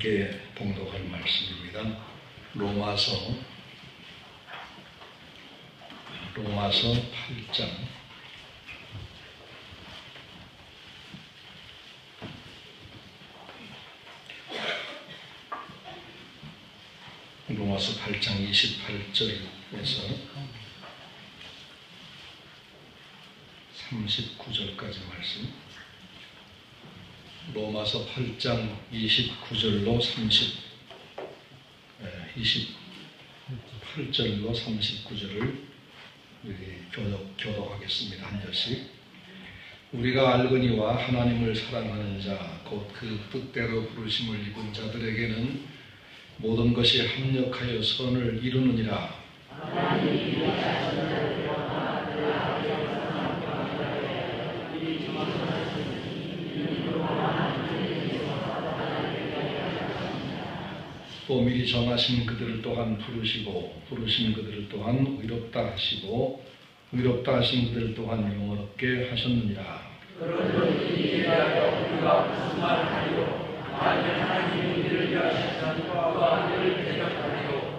함께 봉독할 말씀입니다. 로마서 8장 로마서 8장 28절에서 39절까지 말씀. 로마서 8장 29절로 28절로 39절을 교독하겠습니다. 한 절씩. 우리가 알거니와 하나님을 사랑하는 자, 곧 그 뜻대로 부르심을 입은 자들에게는 모든 것이 합력하여 선을 이루느니라. 또 미리 정하신 그들을 또한 부르시고 부르신 그들을 또한 의롭다 하시고 의롭다 하신 그들을 또한 영원롭게 하셨느니라.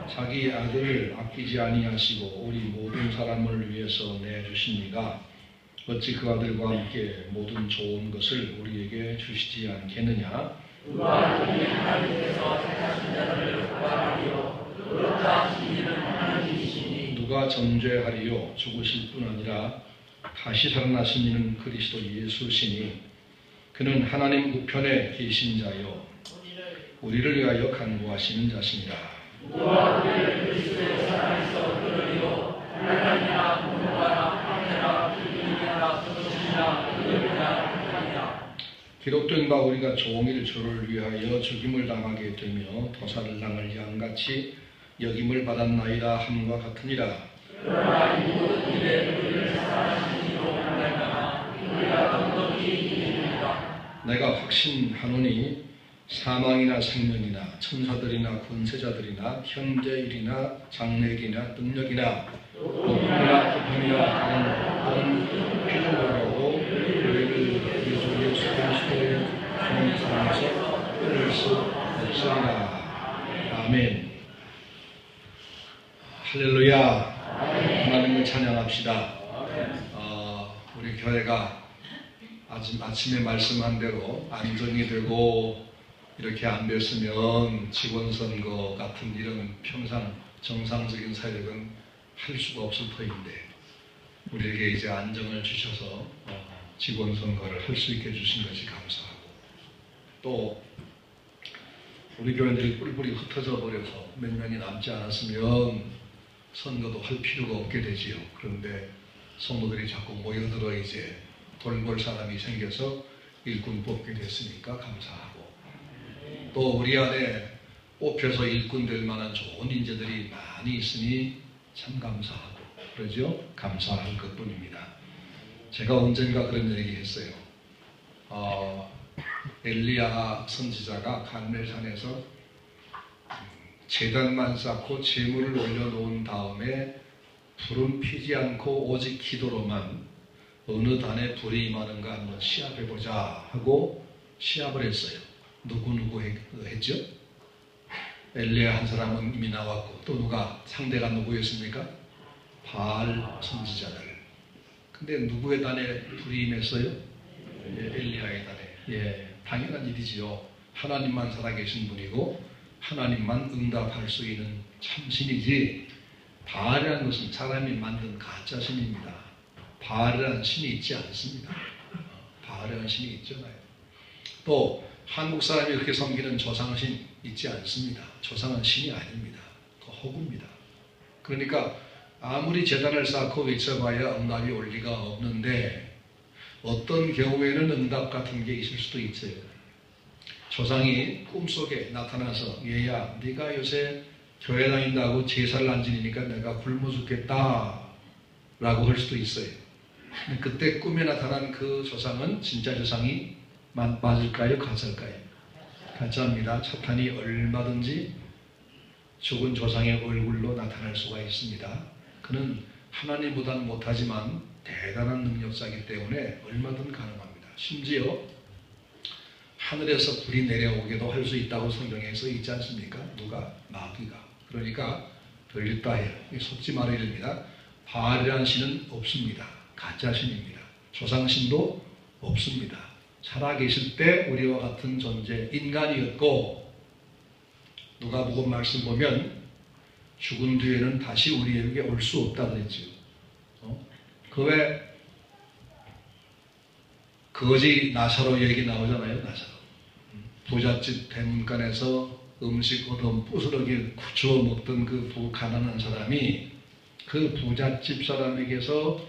자기 아들을 아끼지 아니하시고 우리 모든 사람을 위해서 내주시니가 어찌 그 아들과 함께 모든 좋은 것을 우리에게 주시지 않겠느냐. 누가 정죄하리요. 죽으실 뿐 아니라 다시 살아나신 이는 그리스도 예수시니 그는 하나님 우편에 계신 자요 우리를 위하여 간구하시는 자시니라. 기록된 바 우리가 종일 주를 위하여 죽임을 당하게 되며 도살을 당할 양같이 여김을 받았나이다 함과 같으니라. 내가 확신하노니 사망이나 생명이나 천사들이나 권세자들이나 현재일이나 장래일이나 능력이나 높음이나 깊음이나 다른 필요하고 우리를 예수 그리스도의 사랑에서 끊을 수 없으리라. 아멘. 할렐루야. 하나님을 찬양합시다. 우리 교회가 아침에 말씀한 대로 안정이 되고 이렇게 안 됐으면 지원선거 같은 이런 평상 정상적인 사역은 할 수가 없을 터인데 우리에게 이제 안정을 주셔서 지원선거를 할 수 있게 해주신 것이 감사하고 또 우리 교회들이 뿔뿔이 흩어져 버려서 몇 명이 남지 않았으면 선거도 할 필요가 없게 되지요. 그런데 성도들이 자꾸 모여들어 이제 돌볼 사람이 생겨서 일꾼 뽑게 됐으니까 감사하고 또 우리 안에 뽑혀서 일꾼 될 만한 좋은 인재들이 많이 있으니 참 감사하고 그러죠? 감사할 것뿐입니다. 제가 언젠가 그런 얘기 했어요. 엘리야 선지자가 갈멜산에서 제단만 쌓고 제물을 올려놓은 다음에 불은 피지 않고 오직 기도로만 어느 단에 불이 임하는가 한번 시합해보자 하고 시합을 했어요. 누구 했죠? 엘리야 한 사람은 이미 나왔고 또 누가 상대가 누구였습니까? 바알 선지자들. 근데 누구의 단에 불이 임했어요? 엘리야의 단에. 당연한 일이지요. 하나님만 살아계신 분이고 하나님만 응답할 수 있는 참신이지 바알이라는 것은 사람이 만든 가짜신입니다. 바알이라는 신이 있지 않습니다. 바알이라는 신이 있잖아요. 또 한국 사람이 그렇게 섬기는 조상신 있지 않습니다. 조상은 신이 아닙니다. 그 허구입니다. 그러니까 아무리 제단을 쌓고 외쳐봐야 응답이 올 리가 없는데 어떤 경우에는 응답 같은 게 있을 수도 있어요. 조상이 꿈속에 나타나서 얘야 네가 요새 교회 다닌다고 제사를 안 지니니까 내가 굶어 죽겠다 라고 할 수도 있어요. 그때 꿈에 나타난 그 조상은 진짜 조상이 맞을까요? 가짜일까요? 가짜입니다. 사탄이 얼마든지 죽은 조상의 얼굴로 나타날 수가 있습니다. 그는 하나님보다는 못하지만 대단한 능력자이기 때문에 얼마든 가능합니다. 심지어 하늘에서 불이 내려오게도 할 수 있다고 성경에서 있지 않습니까? 누가? 마귀가. 그러니까 들렸다 해요. 속지 말아야 됩니다. 바알이라는 신은 없습니다. 가짜 신입니다. 조상신도 없습니다. 살아계실 때 우리와 같은 존재 인간이었고, 누가복음 말씀 보면 죽은 뒤에는 다시 우리에게 올 수 없다 그랬죠. 그 외 거지 나사로 얘기 나오잖아요. 나사로. 부잣집 대문간에서 음식 얻어 부스러기 주워 먹던 그 가난한 사람이 그 부잣집 사람에게서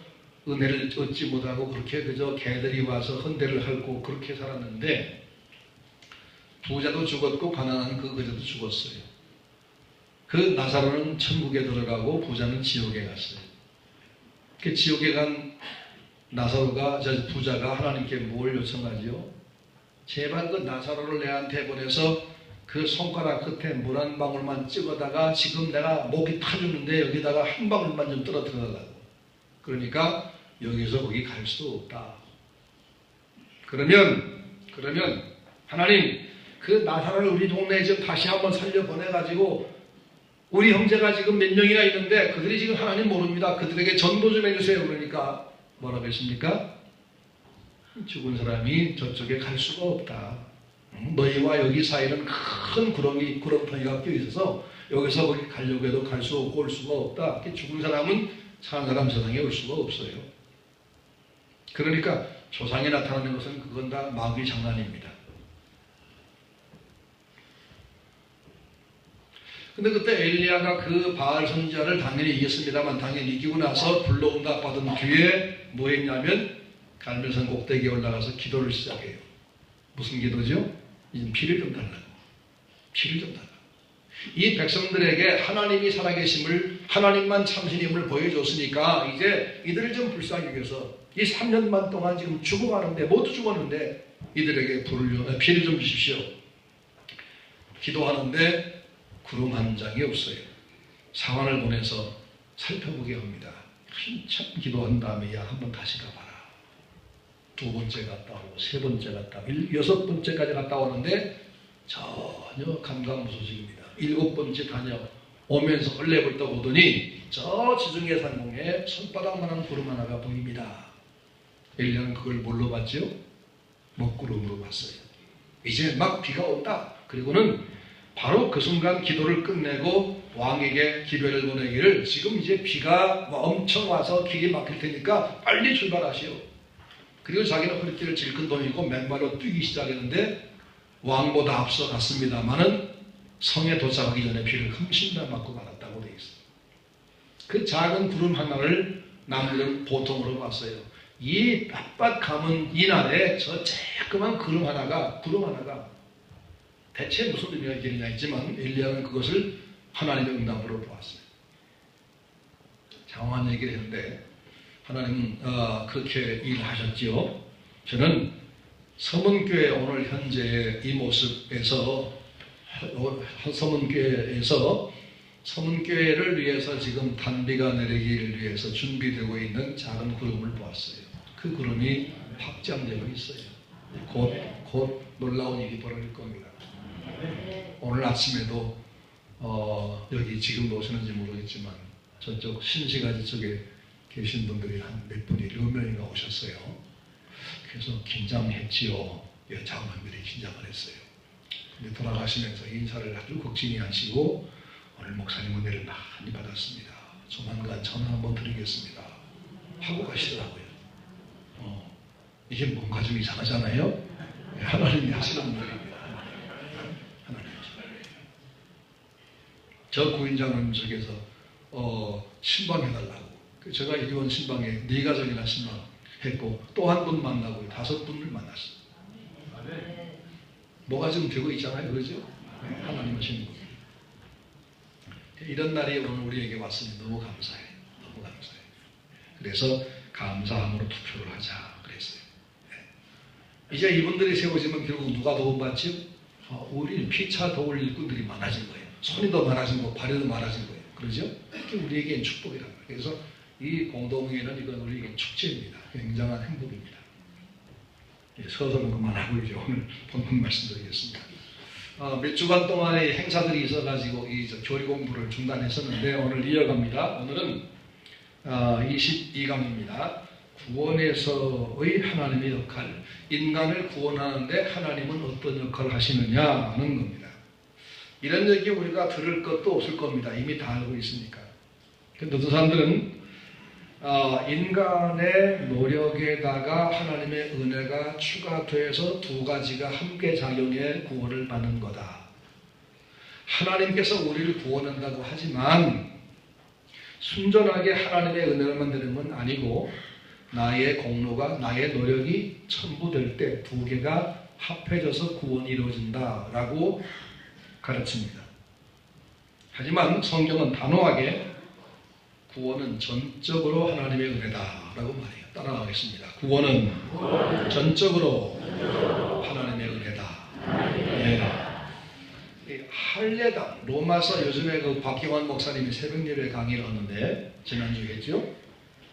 은혜를 얻지 못하고 그렇게 그저 개들이 와서 헌대를 헐고 그렇게 살았는데, 부자도 죽었고 가난한 그 거지도 죽었어요. 그 나사로는 천국에 들어가고 부자는 지옥에 갔어요. 그 지옥에 간 나사로가, 저 부자가 하나님께 뭘 요청하지요? 제발 그 나사로를 내한테 보내서 그 손가락 끝에 물 한 방울만 찍어다가 지금 내가 목이 타주는데 여기다가 한 방울만 좀 떨어뜨려 달라고. 그러니까 여기서 거기 갈 수 없다. 그러면 하나님, 그 나사로를 우리 동네에 좀 다시 한번 살려보내가지고 우리 형제가 지금 몇 명이나 있는데 그들이 지금 하나님 모릅니다. 그들에게 전도 좀 해주세요. 그러니까 뭐라고 했습니까? 죽은 사람이 저쪽에 갈 수가 없다. 너희와 여기 사이는 큰 구렁텅이가 껴 있어서 여기서 거기 가려고 해도 갈 수 없고 올 수가 없다. 죽은 사람은 사는 사람 세상에 올 수가 없어요. 그러니까 조상이 나타나는 것은 그건 다 마귀 장난입니다. 근데 그때 엘리야가 그 바알 선지자를 당연히 이겼습니다만, 당연히 이기고 나서 불러온다 받은 뒤에 뭐 했냐면 갈멜산 꼭대기에 올라가서 기도를 시작해요. 무슨 기도죠? 이제 피를 좀 달라고. 피를 좀 달라고. 이 백성들에게 하나님이 살아계심을, 하나님만 참신임을 보여줬으니까 이제 이들을 좀 불쌍히 여겨서 이 3년만 동안 지금 죽어가는데, 모두 죽었는데 이들에게 피를 좀 주십시오. 기도하는데 구름 한 장이 없어요. 사환을 보내서 살펴보게 합니다. 한참 기도한 다음에 야, 한번 다시 가봐라. 두 번째 갔다 오고 세 번째 갔다 오고 여섯 번째까지 갔다 오는데 전혀 감감무소식입니다. 일곱 번째 다녀오면서 얼레벌떡 오더니 저 지중해 상공에 손바닥만한 구름 하나가 보입니다. 엘리야는 그걸 뭘로 봤죠? 먹구름으로 봤어요. 이제 막 비가 온다. 그리고는 바로 그 순간 기도를 끝내고 왕에게 기별을 보내기를, 지금 이제 비가 엄청 와서 길이 막힐 테니까 빨리 출발하시오. 그리고 자기는 허리띠를 질끈 돌리고 맨발로 뛰기 시작했는데 왕보다 앞서 갔습니다마는 성에 도착하기 전에 비를 흠신다 맞고 말았다고 되어 있어요. 그 작은 구름 하나를 남들은 보통으로 봤어요. 이 빳빳함은 이날에 저 쬐끄만 구름 하나가 대체 무슨 의미가 있겠느냐 했지만 엘리야는 그것을 하나님의 응답으로 보았어요. 장황한 얘기를 했는데 하나님은 그렇게 일하셨지요. 저는 서문교회 오늘 현재 이 모습에서 서문교회를 위해서 지금 단비가 내리기를 위해서 준비되고 있는 작은 구름을 보았어요. 그 구름이 확장되고 있어요. 곧 놀라운 일이 벌어질 겁니다. 오늘 아침에도 여기 지금 오시는지 모르겠지만 저쪽 신시가지 쪽에 계신 분들이 한 몇 분이 10명이나 오셨어요. 그래서 긴장했지요. 장관들이 긴장을 했어요. 근데 돌아가시면서 인사를 아주 극진히 하시고 오늘 목사님 은혜를 많이 받았습니다. 조만간 전화 한번 드리겠습니다 하고 가시더라고요. 이게 뭔가 좀 이상하잖아요. 하나님이 하시는 분들입니다. 저 구인장은 저기서 신방해달라고. 제가 이번 신방에 4가정이나 신방했고 또 한 분 만나고 5분을 만났어요. 뭐가 좀 되고 있잖아요. 그러죠? 하나님 하시는 분. 이런 날이 오늘 우리에게 왔으니 너무 감사해요. 너무 감사해요. 그래서 감사함으로 투표를 하자 그랬어요. 이제 이분들이 세워지면 결국 누가 도움받지요? 우리 피차 도울 일꾼들이 많아진 거예요. 손이 더 많아진 거, 발이 더 많아진 거예요. 그러죠? 그게 우리에겐 축복이란 말이에요. 그래서 이 공동회는 이건 우리에겐 축제입니다. 굉장한 행복입니다. 서서는 그만하고 이제 오늘 본문 말씀드리겠습니다. 몇 주간 동안의 행사들이 있어가지고 이 교리 공부를 중단했었는데 오늘 이어갑니다. 오늘은 22강입니다. 구원에서의 하나님의 역할, 인간을 구원하는데 하나님은 어떤 역할을 하시느냐 하는 겁니다. 이런 얘기 우리가 들을 것도 없을 겁니다. 이미 다 알고 있으니까. 근데 어떤 사람들은 인간의 노력에다가 하나님의 은혜가 추가돼서 두 가지가 함께 작용해 구원을 받는 거다. 하나님께서 우리를 구원한다고 하지만 순전하게 하나님의 은혜를 만드는 건 아니고 나의 공로가, 나의 노력이 첨부될 때 두 개가 합해져서 구원이 이루어진다라고 가르칩니다. 하지만 성경은 단호하게 구원은 전적으로 하나님의 은혜다라고 말해요. 따라가겠습니다. 구원은 전적으로 하나님의 은혜다. 할례당, 로마서, 요즘에 그 박경환 목사님이 새벽예배 강의를 하는데 지난주에 했죠.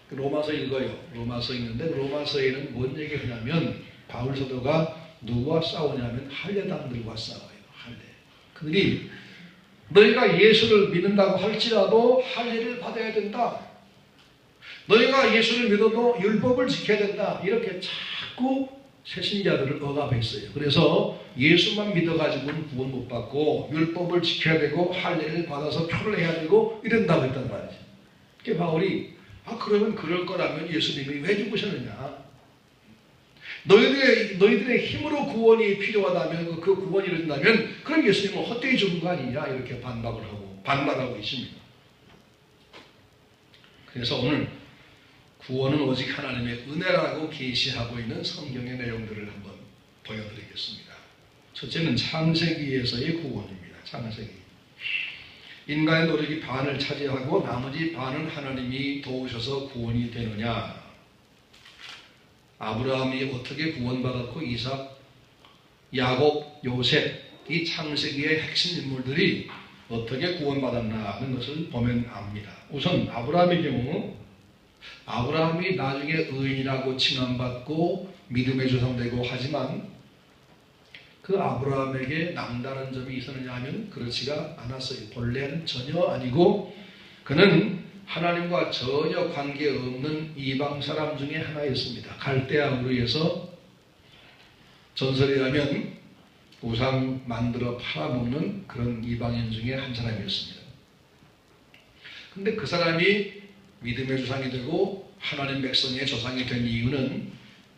로마서 읽어요. 로마서 읽는데 로마서에는 뭔 얘기를 하냐면 바울 사도가 누구와 싸우냐면 할례당들과 싸워요. 할례. 그들이 너희가 예수를 믿는다고 할지라도 할례를 받아야 된다. 너희가 예수를 믿어도 율법을 지켜야 된다. 이렇게 자꾸 새신자들을 억압했어요. 그래서 예수만 믿어가지고는 구원 못 받고 율법을 지켜야 되고 할례를 받아서 표를 해야 되고 이런다고 했단 말이죠. 그러니까 바울이 그러면 그럴 거라면 예수님이 왜 죽으셨느냐? 너희들의 힘으로 구원이 필요하다면, 그 구원이 이루어진다면, 그럼 예수님은 헛되이 죽은 거 아니냐? 이렇게 반박하고 있습니다. 그래서 오늘 구원은 오직 하나님의 은혜라고 계시하고 있는 성경의 내용들을 한번 보여드리겠습니다. 첫째는 창세기에서의 구원입니다. 창세기. 인간의 노력이 반을 차지하고 나머지 반은 하나님이 도우셔서 구원이 되느냐? 아브라함이 어떻게 구원받았고 이삭, 야곱, 요셉, 이 창세기의 핵심 인물들이 어떻게 구원받았나 하는 것을 보면 압니다. 우선 아브라함의 경우 아브라함이 나중에 의인이라고 칭함받고 믿음의 조상 되고 하지만 그 아브라함에게 남다른 점이 있었느냐 하면 그렇지가 않았어요. 본래는 전혀 아니고 그는 하나님과 전혀 관계없는 이방 사람 중에 하나였습니다. 갈대아 우르에서 전설에 의하면 우상 만들어 팔아먹는 그런 이방인 중에 한 사람이었습니다. 근데 그 사람이 믿음의 조상이 되고 하나님 백성의 조상이 된 이유는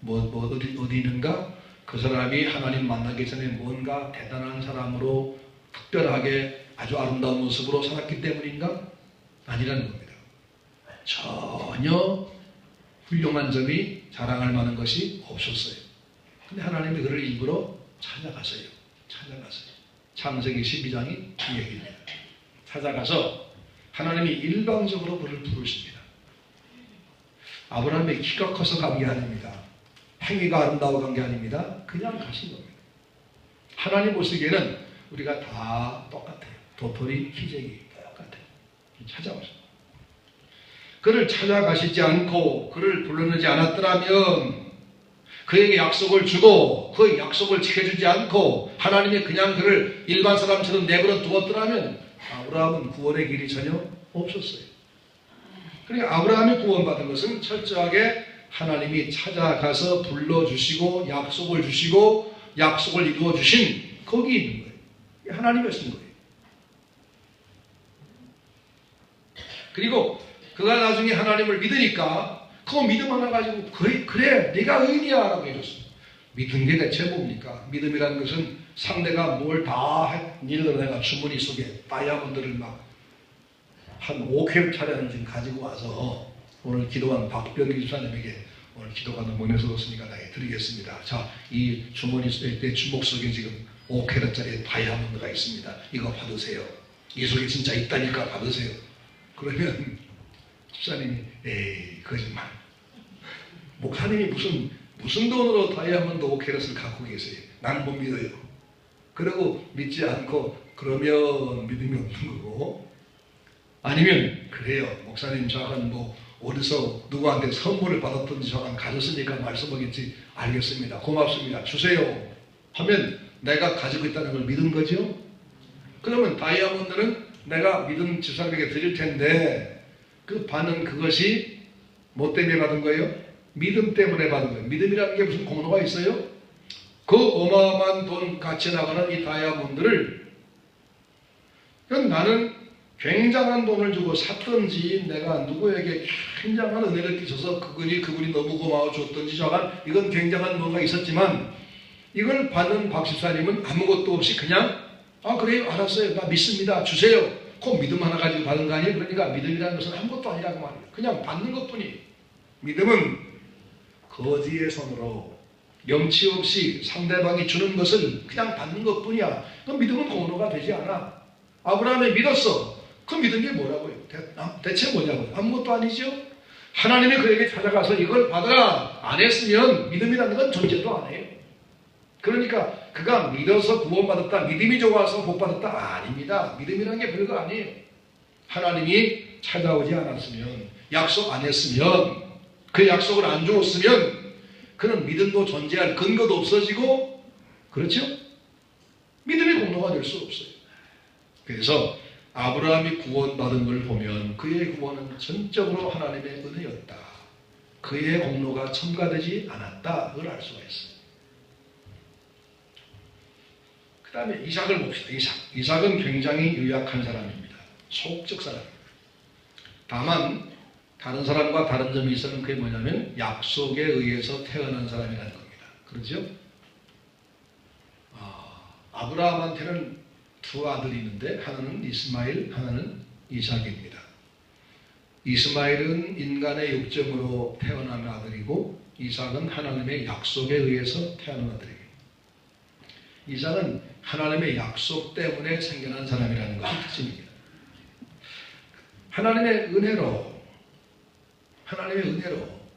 어디 있는가? 그 사람이 하나님 만나기 전에 뭔가 대단한 사람으로 특별하게 아주 아름다운 모습으로 살았기 때문인가? 아니라는 겁니다. 전혀 훌륭한 점이 자랑할 만한 것이 없었어요. 근데 하나님이 그를 일부러 찾아갔어요. 창세기 12장이 이 얘기입니다. 찾아가서 하나님이 일방적으로 그를 부르십니다. 아브라함의 키가 커서 간 게 아닙니다. 행위가 아름다워 간 게 아닙니다. 그냥 가신 겁니다. 하나님 보시기에는 우리가 다 똑같아요. 도토리, 희재기 똑같아요. 찾아오셨어요. 그를 찾아가시지 않고 그를 불러내지 않았더라면 그에게 약속을 주고 그 약속을 지켜주지 않고 하나님이 그냥 그를 일반 사람처럼 내버려 두었더라면 아브라함은 구원의 길이 전혀 없었어요. 그러니까 아브라함이 구원받은 것은 철저하게 하나님이 찾아가서 불러주시고 약속을 주시고 약속을 이루어주신 거기 있는 거예요. 하나님이었던 거예요. 그리고 그가 나중에 하나님을 믿으니까 그 믿음 하나 가지고 그래 내가 의인이야 라고 해줬어요. 믿은 게 대체 뭡니까? 믿음이라는 것은 상대가 뭘 다 한 일을 내가 주머니 속에 다이아몬드를 막 한 5캡 차례는 가지고 와서 오늘 기도한 박병기 집사님에게 오늘 기도가 너무 은혜스러웠으니까 나에게 드리겠습니다. 자, 이 주머니 속에 내 주먹 속에 지금 5캐럿짜리 다이아몬드가 있습니다. 이거 받으세요. 이 속에 진짜 있다니까 받으세요. 그러면 집사님이 에이 거짓말. 목사님이 무슨 돈으로 다이아몬드 5캐럿을 갖고 계세요? 난 못 믿어요. 그러고 믿지 않고 그러면 믿음이 없는 거고 아니면 그래요. 목사님 저 한 어디서 누구한테 선물을 받았든지 저는 가졌으니까 말씀하겠지. 알겠습니다. 고맙습니다. 주세요. 하면 내가 가지고 있다는 걸 믿은 거죠. 그러면 다이아몬드는 내가 믿은 집사님에게 드릴 텐데 그 받는 그것이 뭐 때문에 받은 거예요? 믿음 때문에 받은 거예요. 믿음이라는 게 무슨 공로가 있어요? 그 어마어마한 돈 가치 나가는 이 다이아몬드를 나는 굉장한 돈을 주고 샀든지 내가 누구에게 굉장한 은혜를 끼쳐서 그분이 너무 고마워 줬든지 저간 이건 굉장한 뭔가 있었지만 이걸 받은 박 집사님은 아무것도 없이 그냥 그래요 알았어요 나 믿습니다 주세요 그 믿음 하나 가지고 받은 거 아니에요? 그러니까 믿음이라는 것은 아무것도 아니라고 말이에요. 그냥 받는 것뿐이. 믿음은 거지의 손으로 염치 없이 상대방이 주는 것을 그냥 받는 것뿐이야. 그 믿음은 공로가 되지 않아. 아브라함이 믿었어. 그 믿은 게 뭐라고요? 대체 뭐냐고요? 아무것도 아니죠. 하나님이 그에게 찾아가서 이걸 받아라 안 했으면 믿음이라는 건 존재도 안 해요. 그러니까 그가 믿어서 구원받았다, 믿음이 좋아서 복받았다 아닙니다. 믿음이라는 게 별거 아니에요. 하나님이 찾아오지 않았으면, 약속 안 했으면, 그 약속을 안 주었으면 그는 믿음도 존재할 근거도 없어지고, 그렇죠? 믿음이 공로가 될 수 없어요. 그래서 아브라함이 구원받은 걸 보면 그의 구원은 전적으로 하나님의 은혜였다. 그의 공로가 첨가되지 않았다. 그걸 알 수가 있어요. 그 다음에 이삭을 봅시다. 이삭은 굉장히 유약한 사람입니다. 소극적 사람입니다. 다만 다른 사람과 다른 점이 있어는 그게 뭐냐면 약속에 의해서 태어난 사람이라는 겁니다. 그렇죠? 아브라함한테는 두 아들이 있는데 하나는 이스마엘, 하나는 이삭입니다. 이스마엘은 인간의 육정으로 태어난 아들이고 이삭은 하나님의 약속에 의해서 태어난 아들입니다. 이삭은 하나님의 약속 때문에 생겨난 사람이라는 것이 특징입니다. 하나님의 은혜로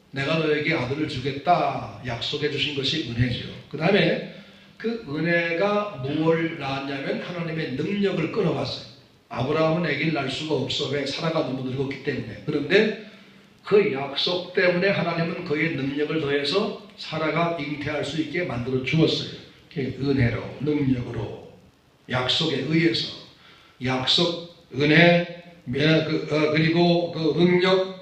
내가 너에게 아들을 주겠다 약속해 주신 것이 은혜죠. 그 다음에 그 은혜가 무엇을 낳았냐면 하나님의 능력을 끌어왔어요. 아브라함은 아기를 낳을 수가 없어. 왜? 사라가 너무 늙었기 때문에. 그런데 그 약속 때문에 하나님은 그의 능력을 더해서 사라가 잉태할 수 있게 만들어 주었어요. 은혜로, 능력으로, 약속에 의해서. 약속, 은혜, 그리고 그 능력,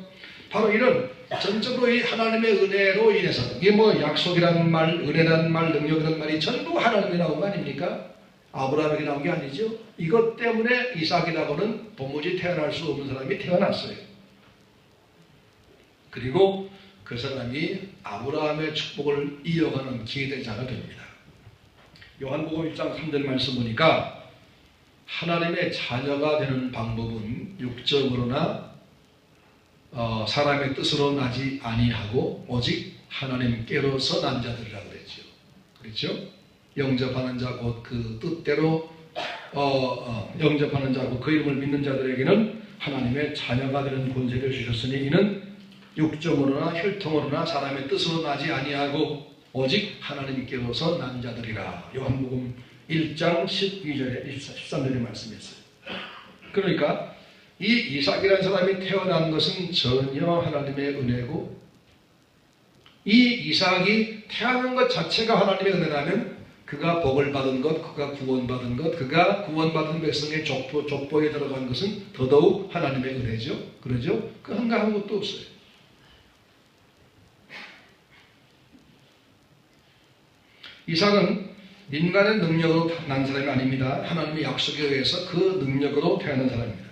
바로 이런 전적으로 이 하나님의 은혜로 인해서, 이게 뭐 약속이라는 말, 은혜라는 말, 능력이라는 말이 전부 하나님이 나온 거 아닙니까? 아브라함에게 나온 게 아니죠. 이것 때문에 이삭이라고는 도무지 태어날 수 없는 사람이 태어났어요. 그리고 그 사람이 아브라함의 축복을 이어가는 기회자가 됩니다. 요한복음 1장 3절 말씀 보니까 하나님의 자녀가 되는 방법은 육적으로나 사람의 뜻으로 나지 아니하고 오직 하나님께로서 난 자들이라고 그랬죠. 그렇죠? 영접하는 자 곧 그 뜻대로 영접하는 자 곧 그 이름을 믿는 자들에게는 하나님의 자녀가 되는 권세를 주셨으니 이는 육정으로나 혈통으로나 사람의 뜻으로 나지 아니하고 오직 하나님께로서 난 자들이라. 요한복음 1장 12절에 13절에 말씀했어요. 그러니까 이 이삭이라는 사람이 태어난 것은 전혀 하나님의 은혜고, 이 이삭이 태어난 것 자체가 하나님의 은혜라면 그가 복을 받은 것, 그가 구원받은 것, 그가 구원받은 백성의 족보에 들어간 것은 더더욱 하나님의 은혜죠. 그러죠? 그 한가한 것도 없어요. 이삭은 인간의 능력으로 난 사람이 아닙니다. 하나님의 약속에 의해서 그 능력으로 태어난 사람입니다.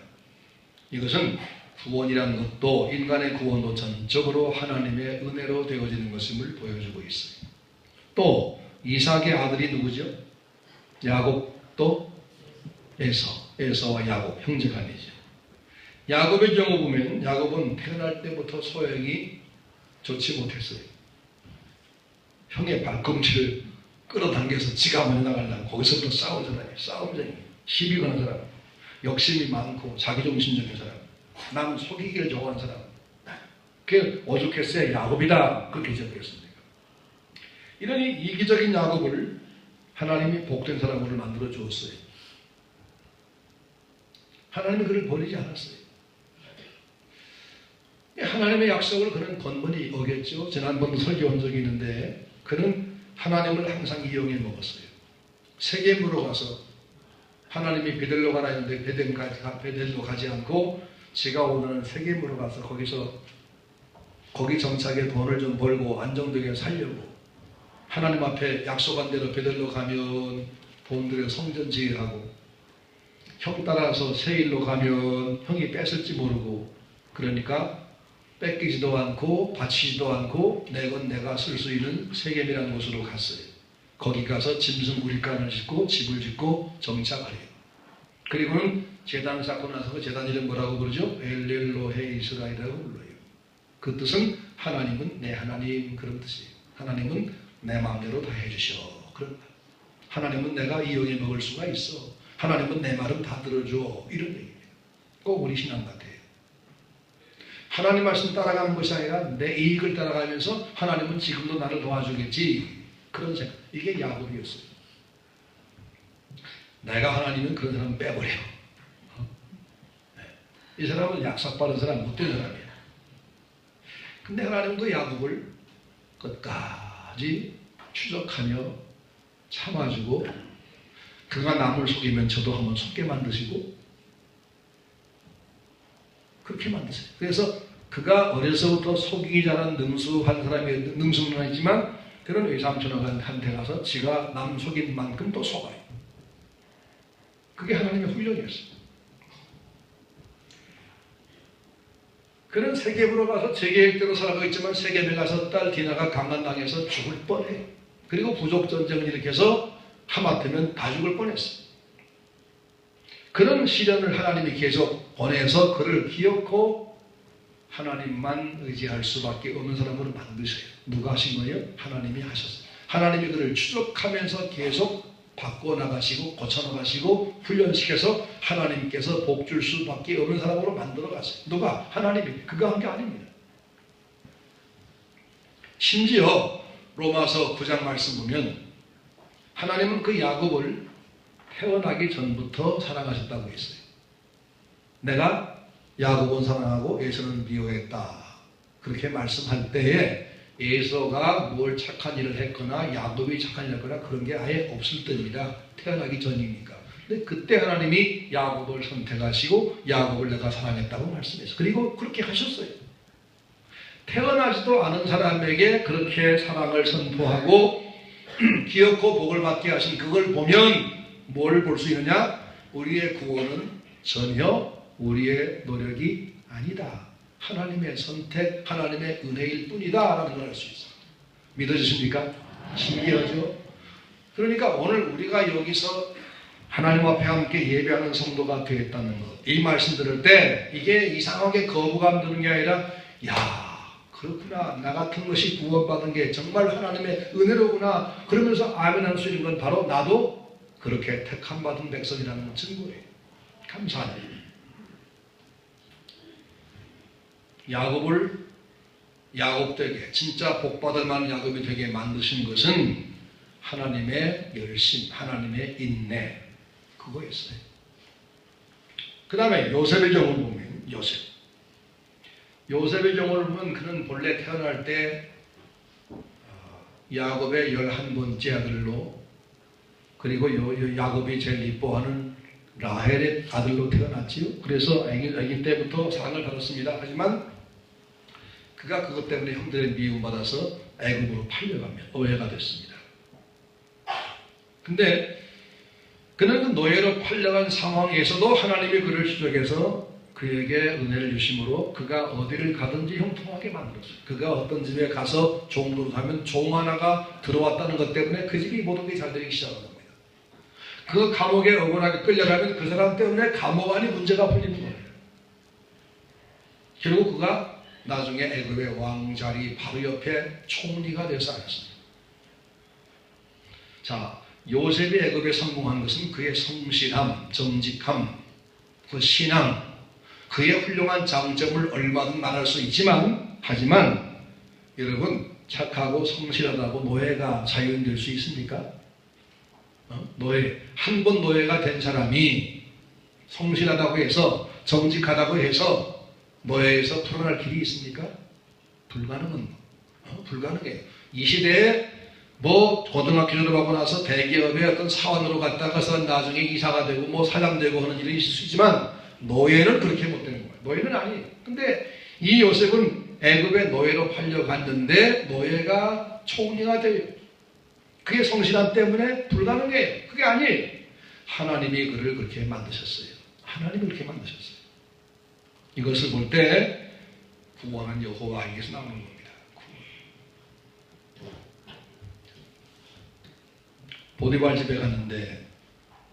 이것은 구원이라는 것도 인간의 구원도 전적으로 하나님의 은혜로 되어지는 것임을 보여주고 있어요. 또 이삭의 아들이 누구죠? 야곱도 에서와 야곱, 형제간이죠. 야곱의 경우 보면 야곱은 태어날 때부터 소형이 좋지 못했어요. 형의 발꿈치를 끌어당겨서 지가 먼저 나가려고 거기서부터 싸운 사람이에요. 싸움쟁이, 시비 거는 사람, 욕심이 많고 자기중심적인 사람, 남 속이기를 좋아하는 사람. 그게 오죽했어야 야곱이다 그렇게 지었겠습니까? 이런 이기적인 야곱을 하나님이 복된 사람으로 만들어 주었어요. 하나님이 그를 버리지 않았어요. 하나님의 약속을 그는 번번이 어겼죠. 지난번 설교한 적이 있는데 그는 하나님을 항상 이용해 먹었어요. 세겜으로 가서 하나님이 베델로 가라 했는데 베델로 가지 않고 제가 오늘은 세겜으로 가서 거기 정착에 돈을 좀 벌고 안정되게 살려고 하나님 앞에 약속한 대로 베델로 가면 돈 들여 성전 지으라고 형 따라서 세일로 가면 형이 뺏을지 모르고 그러니까 뺏기지도 않고 바치지도 않고 내 건 내가 쓸 수 있는 세겜이라는 곳으로 갔어요. 거기 가서 짐승 구리간을 짓고 집을 짓고 정착하래요. 그리고는 제단을 쌓고 나서 그 제단 이름 뭐라고 부르죠? 엘렐로헤 이스라엘이라고 불러요. 그 뜻은 하나님은 내 하나님 그런 뜻이에요. 하나님은 내 마음대로 다 해주셔. 그런 말. 하나님은 내가 이용해 먹을 수가 있어. 하나님은 내 말은 다 들어줘. 이런 얘기입니다. 꼭 우리 신앙 같아요. 하나님 말씀 따라가는 것이 아니라 내 이익을 따라가면서 하나님은 지금도 나를 도와주겠지. 그런 생각. 이게 야곱이었어요. 내가 하나님은 그런 사람 빼버려. 이 사람은 약삭받은 사람, 못된 사람이야. 근데 하나님도 야곱을 끝까지 추적하며 참아주고 그가 남을 속이면 저도 한번 속게 만드시고 그렇게 만드세요. 그래서 그가 어려서부터 속이기 잘한 능수한 사람이 능수는 있지만 그런 외삼촌한테 가서 지가 남 속인 만큼 또 속아요. 그게 하나님의 훈련이었어요. 그는 세겜으로 가서 제 계획대로 살아가고 있지만 세겜에 가서 딸 디나가 강간당해서 죽을 뻔해요. 그리고 부족 전쟁을 일으켜서 하마터면 다 죽을 뻔했어요. 그런 시련을 하나님이 계속 보내서 그를 기어코 하나님만 의지할 수밖에 없는 사람으로 만드셔요. 누가 하신 거예요? 하나님이 하셨어요. 하나님이 그를 추적하면서 계속 바꿔나가시고 고쳐나가시고 훈련시켜서 하나님께서 복 줄 수밖에 없는 사람으로 만들어 갔어요. 누가? 하나님이. 그가 한 게 아닙니다. 심지어 로마서 9장 말씀 보면 하나님은 그 야곱을 태어나기 전부터 사랑하셨다고 했어요. 내가 야곱은 사랑하고 에서는 미워했다. 그렇게 말씀할 때에 에서가 뭘 착한 일을 했거나 야곱이 착한 일을 했거나 그런 게 아예 없을 때입니다. 태어나기 전이니까. 근데 그때 하나님이 야곱을 선택하시고 야곱을 내가 사랑했다고 말씀했어요. 그리고 그렇게 하셨어요. 태어나지도 않은 사람에게 그렇게 사랑을 선포하고 기어코 복을 받게 하신 그걸 보면 뭘 볼 수 있느냐? 우리의 구원은 전혀 우리의 노력이 아니다. 하나님의 선택, 하나님의 은혜일 뿐이다 라는 걸 알 수 있어요. 믿어지십니까? 신기하죠? 그러니까 오늘 우리가 여기서 하나님 앞에 함께 예배하는 성도가 되었다는 것, 이 말씀 들을 때 이게 이상하게 거부감 드는 게 아니라 야 그렇구나, 나 같은 것이 구원받은 게 정말 하나님의 은혜로구나 그러면서 아멘할 수 있는 건 바로 나도 그렇게 택함받은 백성이라는 증거예요. 감사합니다. 야곱을 야곱되게 진짜 복받을 만한 야곱이 되게 만드신 것은 하나님의 열심, 하나님의 인내 그거였어요. 그 다음에 요셉의 경우를 보면 요셉의 경우를 보면 그는 본래 태어날 때 야곱의 11번째 아들로 그리고 야곱이 제일 이뻐하는 라헬의 아들로 태어났지요. 그래서 아기 때부터 사랑을 받았습니다. 하지만 그가 그것 때문에 형들의 미움받아서 애굽으로 팔려가며 노예가 됐습니다. 근데 그는 그 노예로 팔려간 상황에서도 하나님이 그를 추적해서 그에게 은혜를 주심으로 그가 어디를 가든지 형통하게 만들었어요. 그가 어떤 집에 가서 종 노릇하면 종 하나가 들어왔다는 것 때문에 그 집이 모든 게 잘 되기 시작한 겁니다. 그 감옥에 억울하게 끌려가면 그 사람 때문에 감옥 안이 문제가 풀리는 거예요. 결국 그가 나중에 애굽의 왕자리 바로 옆에 총리가 되어서 앉았습니다. 자, 요셉이 애굽에 성공한 것은 그의 성실함, 정직함, 그 신앙, 그의 훌륭한 장점을 얼마든 말할 수 있지만 하지만 여러분 착하고 성실하다고 노예가 자유인될 수 있습니까? 노예, 한 번 노예가 된 사람이 성실하다고 해서 정직하다고 해서 노예에서 풀어날 길이 있습니까? 불가능해요. 이 시대에 고등학교 졸업하고 나서 대기업의 어떤 사원으로 갔다가서 나중에 이사가 되고 사장 되고 하는 일이 있을 수 있지만 노예는 그렇게 못 되는 거예요. 노예는 아니에요. 근데 이 요셉은 애굽의 노예로 팔려갔는데 노예가 총리가 돼요. 그게 성실함 때문에 불가능해요. 그게 아니에요. 하나님이 그를 그렇게 만드셨어요. 하나님이 그렇게 만드셨어요. 이것을 볼 때 구원은 여호와에게서 나오는 겁니다. 보디발 집에 갔는데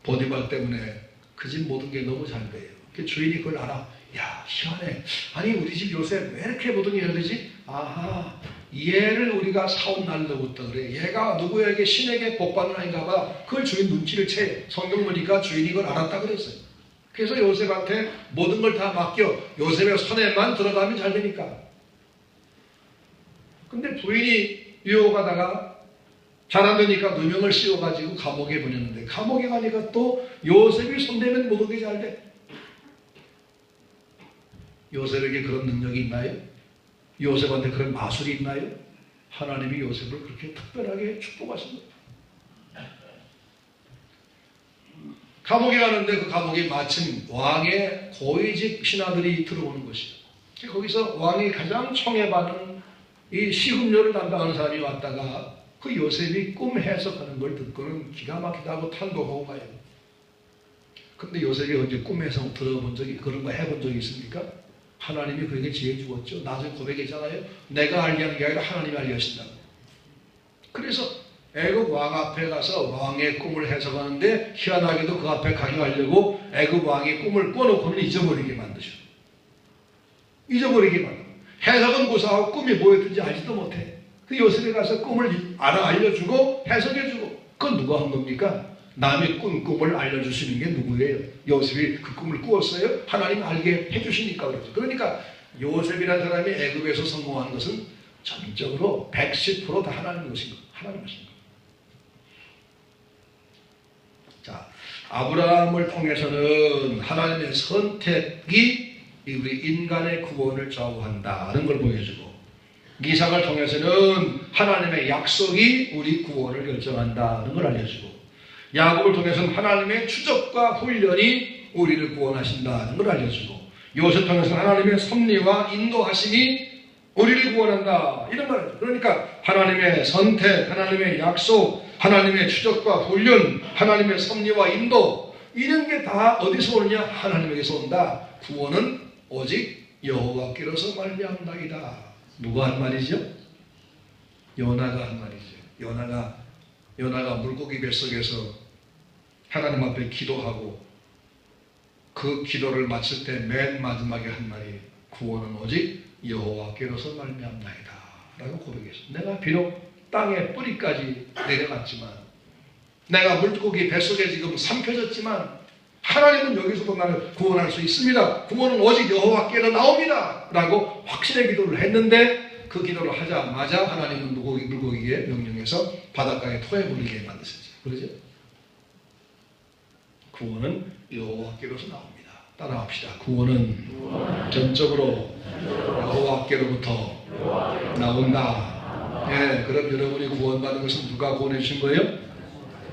보디발 때문에 그 집 모든 게 너무 잘 돼요. 그 주인이 그걸 알아. 야, 희한해. 아니 우리 집 요셉 왜 이렇게 모든 게 잘 되지? 아하, 얘를 우리가 사온 날로부터 그래. 얘가 누구에게 신에게 복받는 아인가 봐. 그걸 주인 눈치를 채. 성경 보니까 주인이 그걸 알았다 그랬어요. 그래서 요셉한테 모든 걸 다 맡겨. 요셉의 손에만 들어가면 잘 되니까. 근데 부인이 유혹하다가 잘 안 되니까 누명을 씌워가지고 감옥에 보냈는데 감옥에 가니까 또 요셉이 손대면 모든 게 잘 돼. 요셉에게 그런 능력이 있나요? 요셉한테 그런 마술이 있나요? 하나님이 요셉을 그렇게 특별하게 축복하십니다. 감옥에 가는데 그 감옥에 마침 왕의 고위직 신하들이 들어오는 것이요. 거기서 왕이 가장 청해받은 이 시금료를 담당하는 사람이 왔다가 그 요셉이 꿈 해석하는 걸 듣고는 기가 막히다고 탄도하고 가요. 근데 요셉이 언제 꿈 해석 들어본 적이, 그런 거 해본 적이 있습니까? 하나님이 그에게 지혜 주었죠. 나중에 고백했잖아요. 내가 알게 하는 게 아니라 하나님이 알게 하신다고. 그래서 애굽 왕 앞에 가서 왕의 꿈을 해석하는데 희한하게도 그 앞에 가게 하려고 애굽 왕의 꿈을 꿔놓고는 잊어버리게 만드셔. 잊어버리게 만들어. 해석은 고사하고 꿈이 뭐였든지 알지도 못해. 그 요셉에 가서 꿈을 알려주고 해석해주고. 그건 누가 한 겁니까? 남의 꿈을 알려주시는 게 누구예요? 요셉이 그 꿈을 꾸었어요? 하나님 알게 해주시니까 그러죠. 그러니까 요셉이라는 사람이 애굽에서 성공한 것은 전적으로 110% 다 하나님 것인 것. 하나님 것인 것. 자, 아브라함을 통해서는 하나님의 선택이 우리 인간의 구원을 좌우한다는 걸 보여주고, 이삭을 통해서는 하나님의 약속이 우리 구원을 결정한다는 걸 알려주고, 야곱을 통해서는 하나님의 추적과 훈련이 우리를 구원하신다는 걸 알려주고, 요셉을 통해서는 하나님의 섭리와 인도하심이 우리를 구원한다, 이런 말이죠. 그러니까 하나님의 선택, 하나님의 약속, 하나님의 추적과 훈련, 하나님의 섭리와 인도, 이런 게 다 어디서 오느냐? 하나님에게서 온다. 구원은 오직 여호와께로서 말미암나이다. 누가 한 말이죠? 요나가 한 말이죠. 요나가 물고기 뱃속에서 하나님 앞에 기도하고 그 기도를 마칠 때 맨 마지막에 한 말이 구원은 오직 여호와께로서 말미암나이다 라고 고백했습니다. 내가 비록 땅의 뿌리까지 내려갔지만, 내가 물고기 뱃속에 지금 삼켜졌지만 하나님은 여기서도 나를 구원할 수 있습니다. 구원은 오직 여호와께로 나옵니다 라고 확신의 기도를 했는데, 그 기도를 하자마자 하나님은 물고기에 명령해서 바닷가에 토해버리게 만드셨죠. 그러죠? 구원은 여호와께로서 나옵니다. 따라합시다. 구원은 전적으로 여호와께로부터 나온다. 예, 그럼 여러분이 구원받은 것은 누가 구원해 주신 거예요?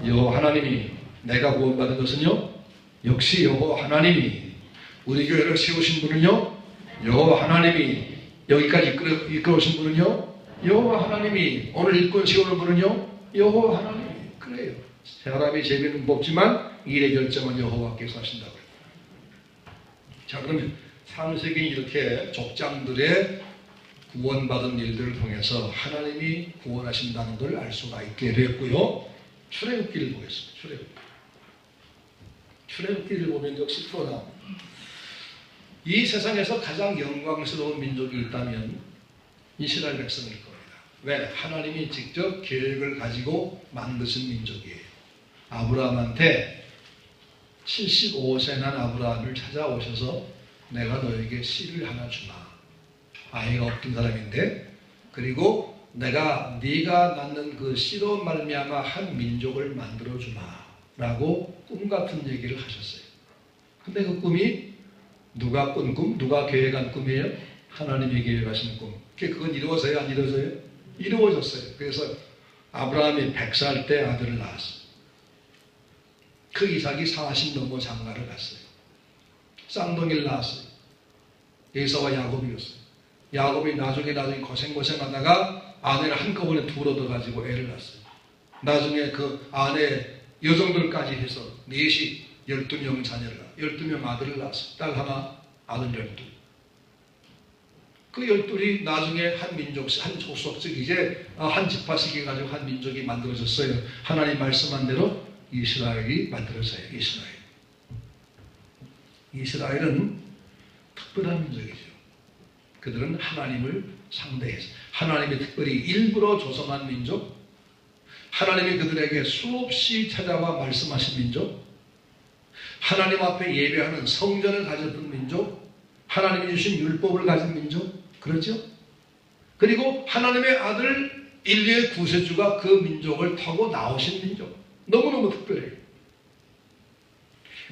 여호와 하나님이. 내가 구원받은 것은요? 역시 여호와 하나님이. 우리 교회를 세우신 분은요? 여호와 하나님이. 여기까지 이끌어오신 분은요? 여호와 하나님이. 오늘 일꾼 세우는 분은요? 여호와 하나님이. 그래요. 사람이 제비는 뽑지만 일의 결정은 여호와께서 하신다고요. 자, 그러면 창세기 이렇게 족장들의 구원받은 일들을 통해서 하나님이 구원하신다는 걸 알 수가 있게 됐고요. 출애굽기를 보겠습니다. 출애굽기를 보면 역시 풀어나옵니다. 이 세상에서 가장 영광스러운 민족이 있다면 이스라엘 백성일 겁니다. 왜? 하나님이 직접 계획을 가지고 만드신 민족이에요. 아브라함한테 75세 난 아브라함을 찾아오셔서 내가 너에게 씨를 하나 주마. 아이가 없던 사람인데, 그리고 네가 낳는 그 씨로 말미암아 한 민족을 만들어 주마 라고 꿈 같은 얘기를 하셨어요. 근데 그 꿈이 누가 꾼 꿈? 누가 계획한 꿈이에요? 하나님이 계획하신 꿈. 그건 이루어져요? 안 이루어져요? 이루어졌어요. 그래서 아브라함이 100살 때 아들을 낳았어요. 그 이삭이 40 넘어 장가를 갔어요. 쌍둥이를 낳았어요. 에사와 야곱이었어요. 야곱이 나중에 고생하다가 아내를 한꺼번에 둘 얻어가지고 애를 낳았어요. 나중에 그 아내 여종들까지 해서 넷이 12명 자녀를 낳았어요. 12명 아들을 낳았어요. 딸 하나, 아들 12. 그 12이 나중에 한 민족, 한 족속, 즉 이제 한 지파씩 해가지고 한 민족이 만들어졌어요. 하나님 말씀한 대로 이스라엘이 만들어져요. 이스라엘은 특별한 민족이죠. 그들은 하나님을 상대해서 하나님이 특별히 일부러 조성한 민족, 하나님이 그들에게 수없이 찾아와 말씀하신 민족, 하나님 앞에 예배하는 성전을 가졌던 민족, 하나님이 주신 율법을 가진 민족, 그렇죠? 그리고 하나님의 아들 인류의 구세주가 그 민족을 타고 나오신 민족, 너무너무 특별해요.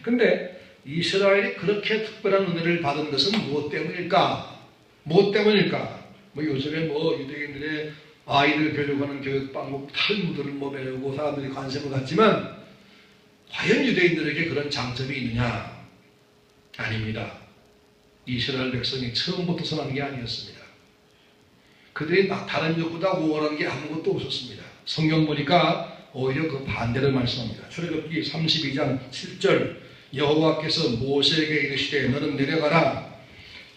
근데 이스라엘이 그렇게 특별한 은혜를 받은 것은 무엇 때문일까? 요즘에 유대인들의 아이들 교육하는 교육 방법, 탈무드를 배우고 사람들이 관심을 갖지만, 과연 유대인들에게 그런 장점이 있느냐? 아닙니다. 이스라엘 백성이 처음부터 선한 게 아니었습니다. 그들이 다른 민족보다 우월한 게 아무것도 없었습니다. 성경 보니까 오히려 그 반대를 말씀합니다. 출애굽기 32장 7절, 여호와께서 모세에게 이르시되 너는 내려가라.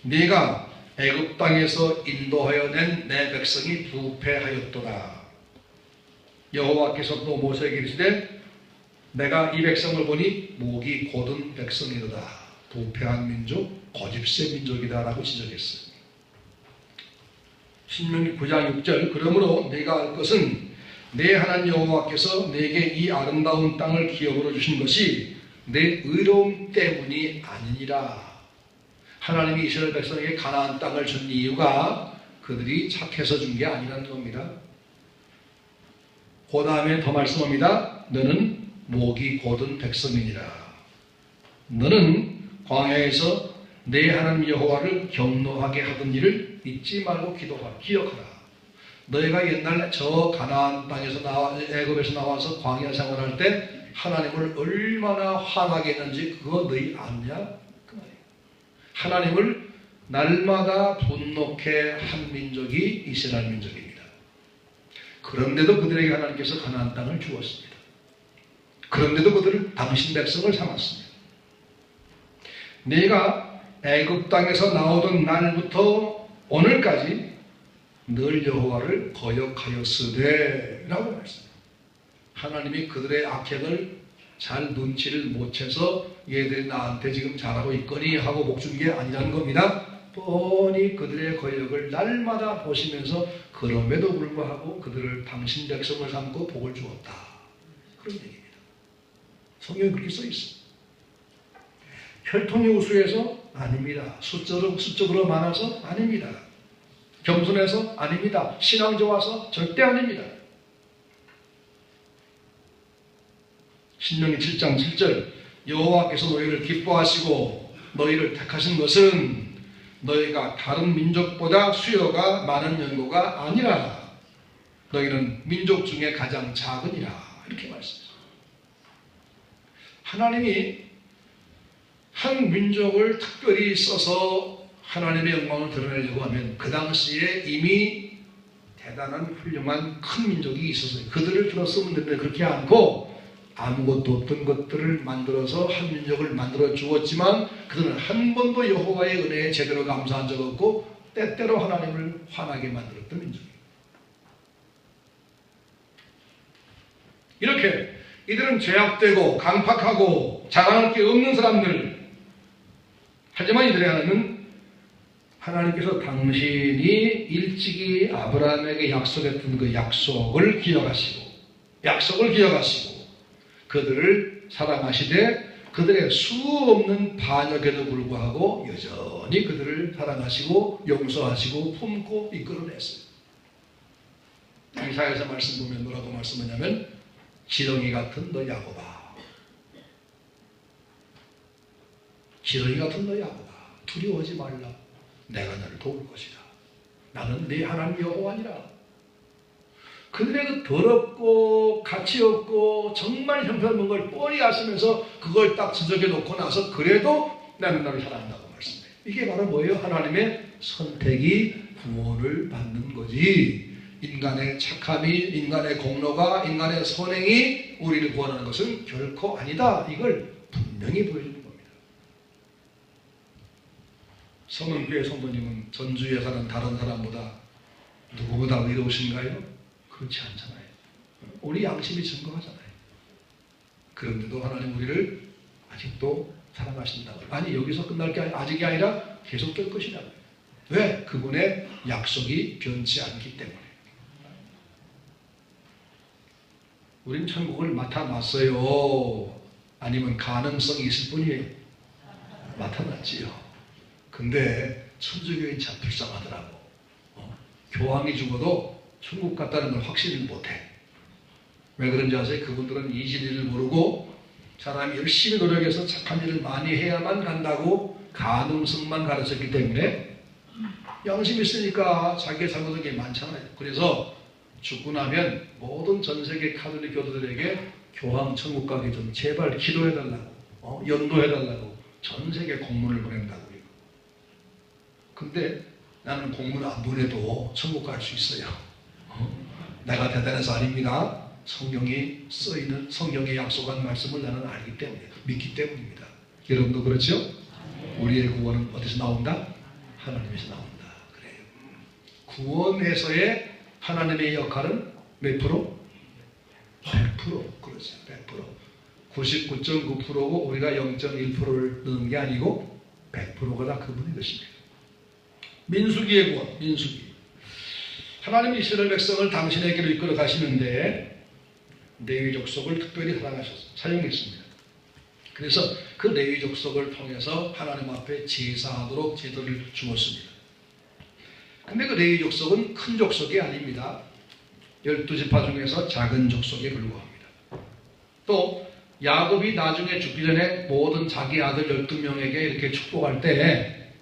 네가 애굽 땅에서 인도하여 낸 내 백성이 부패하였도다. 여호와께서 또 모세에게 이르시되 내가 이 백성을 보니 목이 곧은 백성이로다. 부패한 민족, 고집세 민족이다 라고 지적했어요. 신명기 9장 6절, 그러므로 네가 알 것은 내 하나님 여호와께서 내게 이 아름다운 땅을 기업으로 주신 것이 내 의로움 때문이 아니니라. 하나님이 이스라엘 백성에게 가나안 땅을 준 이유가 그들이 착해서 준 게 아니라는 겁니다. 그 다음에 더 말씀합니다. 너는 목이 곧은 백성이니라. 너는 광야에서 내 하나님 여호와를 경노하게 하던 일을 잊지 말고 기억하라. 너희가 옛날 저 가나안 땅에서 애굽에서 나와서 광야 생활할 때 하나님을 얼마나 화나게 했는지 그거 너희 아냐? 그 말이에요. 하나님을 날마다 분노케 한 민족이 이스라엘 민족입니다. 그런데도 그들에게 하나님께서 가나안 땅을 주었습니다. 그런데도 그들을 당신 백성을 삼았습니다. 네가 애굽 땅에서 나오던 날부터 오늘까지 늘 여호와를 거역하였으되 라고 말씀합니다. 하나님이 그들의 악행을 잘 눈치를 못 채서 얘들이 나한테 지금 잘하고 있거니 하고 목준 게 아니라는 겁니다. 뻔히 그들의 거역을 날마다 보시면서 그럼에도 불구하고 그들을 당신 백성을 삼고 복을 주었다. 그런 얘기입니다. 성경에 그렇게 써 있습니다. 혈통이 우수해서? 아닙니다. 수적으로 많아서? 아닙니다. 겸손해서? 아닙니다. 신앙 좋아서? 절대 아닙니다. 신명기 7장 7절, 여호와께서 너희를 기뻐하시고 너희를 택하신 것은 너희가 다른 민족보다 수요가 많은 연고가 아니라 너희는 민족 중에 가장 작으니라. 이렇게 말씀하십니다. 하나님이 한 민족을 특별히 써서 하나님의 영광을 드러내려고 하면 그 당시에 이미 대단한 훌륭한 큰 민족이 있었어요. 그들을 들었으면 되는데 그렇게 않고 아무것도 없던 것들을 만들어서 한 민족을 만들어 주었지만 그들은 한 번도 여호와의 은혜에 제대로 감사한 적 없고 때때로 하나님을 화나게 만들었던 민족이에요. 이렇게 이들은 죄악되고 강팍하고 자랑할 게 없는 사람들, 하지만 이들의 하나님은 하나님께서 당신이 일찍이 아브라함에게 약속했던 그 약속을 기억하시고 그들을 사랑하시되 그들의 수 없는 반역에도 불구하고 여전히 그들을 사랑하시고 용서하시고 품고 이끌어냈어요. 이사야서 말씀 보면 뭐라고 말씀하냐면 지렁이 같은 너 야곱아, 지렁이 같은 너 야곱아, 두려워하지 말라. 내가 너를 도울 것이다. 나는 네 하나님 여호와니라. 그들의 그 더럽고 가치 없고 정말 형편없는 걸 뻔히 아시면서 그걸 딱 지적해 놓고 나서 그래도 나는 너를 사랑한다고 말씀해요. 이게 바로 뭐예요? 하나님의 선택이 구원을 받는 거지. 인간의 착함이, 인간의 공로가, 인간의 선행이 우리를 구원하는 것은 결코 아니다. 이걸 분명히 보여주는 겁니다. 성은교회 성도님은 전주에 사는 다른 사람보다 누구보다 의로우신가요? 그렇지 않잖아요. 우리 양심이 증거하잖아요. 그런데도 하나님 우리를 아직도 사랑하신다고. 아니 여기서 끝날 게 아직이 아니라 계속될 것이라고요. 왜? 그분의 약속이 변치 않기 때문에. 우린 천국을 맡아놨어요. 아니면 가능성이 있을 뿐이에요. 맡아놨지요. 근데 천주교인 참 불쌍하더라고. 교황이 죽어도 천국 갔다는 걸 확신을 못해. 왜 그런지 아세요? 그분들은 이 진리를 모르고 사람이 열심히 노력해서 착한 일을 많이 해야만 간다고 가능성만 가르쳤기 때문에 양심이 있으니까 자기가 잘못한 게 많잖아요. 그래서 죽고 나면 모든 전 세계 카톨릭 교도들에게 교황 천국 가기 전 제발 기도해달라고, 연도해달라고 전 세계 공문을 보낸다고요. 근데 나는 공문 안 보내도 천국 갈 수 있어요. 내가 대단해서 아닙니다. 성경이 써있는 성경에 약속한 말씀을 나는 알기 때문에, 믿기 때문입니다. 여러분도 그렇죠? 우리의 구원은 어디서 나온다? 하나님에서 나온다. 그래요. 구원에서의 하나님의 역할은 몇 프로? 100%. 그렇죠. 100%. 99.9%고 우리가 0.1%를 넣은 게 아니고 100%가 다 그분의 것입니다. 민수기의 구원, 민수기. 하나님이 이스라엘 백성을 당신에게로 이끌어 가시는데 레위 족속을 특별히 사용했습니다. 그래서 그 레위 족속을 통해서 하나님 앞에 제사하도록 제도를 주었습니다. 근데 그 레위 족속은 큰 족속이 아닙니다. 12지파 중에서 작은 족속에 불과합니다. 또 야곱이 나중에 죽기 전에 모든 자기 아들 12명에게 이렇게 축복할 때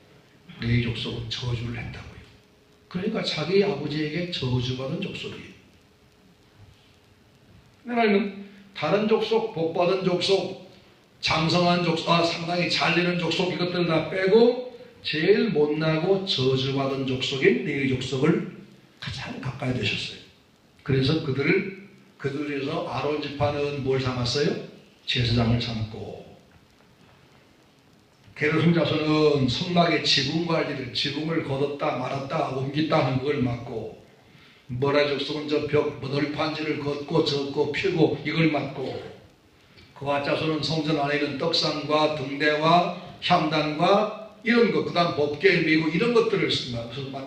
레위 족속은 저주를 했다고요. 그러니까 자기 아버지에게 저주받은 족속이에요. 하나님은 다른 족속, 복받은 족속, 장성한 족속, 상당히 잘되는 족속 이것들 다 빼고 제일 못나고 저주받은 족속인 레위 족속을 가장 가까이 되셨어요. 그래서 그들에서 아론 지파는 뭘 삼았어요? 제사장을 삼고, 게르손 자손은 성막의 지붕 관리를, 지붕을 걷었다 말았다 옮겼다 하는 그걸 맡고, 머라리 족속은 저 벽 머덜판지를 걷고 젓고 펴고 이걸 맡고, 그와 자손은 성전 안에 있는 떡상과 등대와 향단과 이런 것, 그 다음 법궤 메고 이런 것들을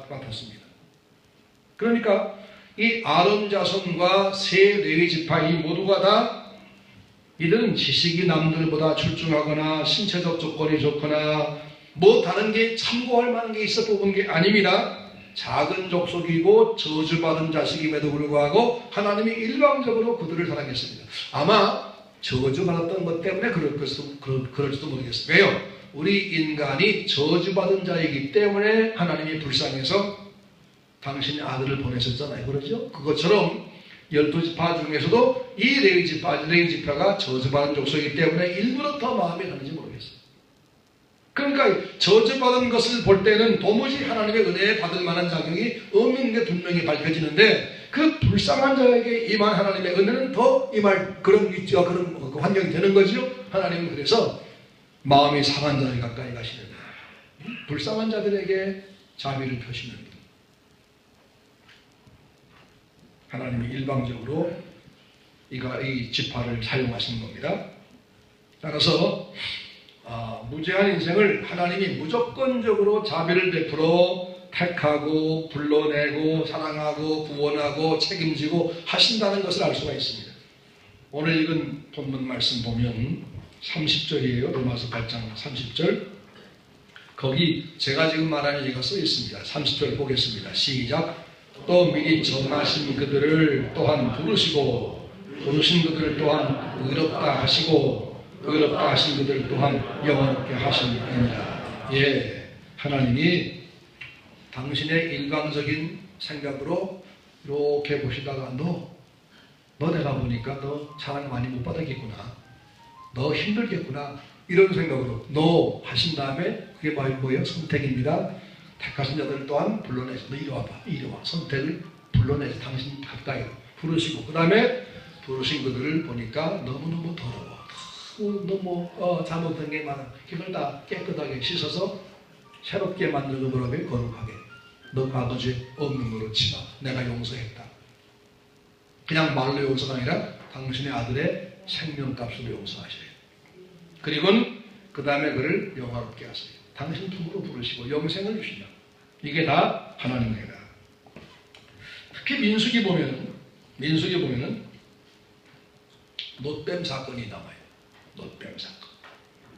맡았습니다. 그러니까 이 아론 자손과 세 레위 지파 이 모두가 다 이들은 지식이 남들보다 출중하거나 신체적 조건이 좋거나 뭐 다른 게 참고할 만한 게 있어 뽑은 게 아닙니다. 작은 족속이고 저주받은 자식임에도 불구하고 하나님이 일방적으로 그들을 사랑했습니다. 아마 저주받았던 것 때문에 그럴지도 모르겠어요. 왜요? 우리 인간이 저주받은 자이기 때문에 하나님이 불쌍해서 당신의 아들을 보내셨잖아요. 그렇죠? 그것처럼 12지파 중에서도 이 레위 지파가 저주받은 족속이기 때문에 일부러 더 마음이 가는지 모르겠어요. 그러니까 저주받은 것을 볼 때는 도무지 하나님의 은혜에 받을 만한 자격이 없는 게 분명히 밝혀지는데, 그 불쌍한 자에게 임한 하나님의 은혜는 더 임할 그런 위치와 그런 환경이 되는 거죠. 하나님은 그래서 마음이 상한 자에 가까이 가시는, 불쌍한 자들에게 자비를 펴시는 분. 하나님이 일방적으로 이 지파를 사용하신 겁니다. 따라서 무죄한 인생을 하나님이 무조건적으로 자비를 베풀어 택하고 불러내고 사랑하고 구원하고 책임지고 하신다는 것을 알 수가 있습니다. 오늘 읽은 본문 말씀 보면 30절이에요. 로마서 8장 30절. 거기 제가 지금 말하는 얘기가 써 있습니다. 30절 보겠습니다. 시작. 또 미리 정하신 그들을 또한 부르시고, 부르신 그들을 또한 의롭다 하시고, 의롭다 하신 그들 또한 영원롭게 하시니라. 예, 하나님이 당신의 일방적인 생각으로 이렇게 보시다가 너 내가 보니까 너 사랑 많이 못 받았겠구나. 너 힘들겠구나. 이런 생각으로 너 하신 다음에 그게 뭐예요? 선택입니다. 택하신 자들 또한 불러내서 너 이리 와봐. 이리 와. 선택을 불러내서 당신 가까이 부르시고 그 다음에 부르신 그들을 보니까 너무너무 더러워. 너무 잘못된 게 많아. 이걸 다 깨끗하게 씻어서 새롭게 만들고 그러면 거룩하게 너 아버지 없는 거로 치마 내가 용서했다. 그냥 말로 용서가 아니라 당신의 아들의 생명값으로 용서하셔요. 그리고 그 다음에 그를 영화롭게 하세요. 당신 품으로 부르시고 영생을 주시냐. 이게 다 하나님의 나라. 특히 민수기 보면은 놋뱀 사건이 남아요. 놋뱀 사건.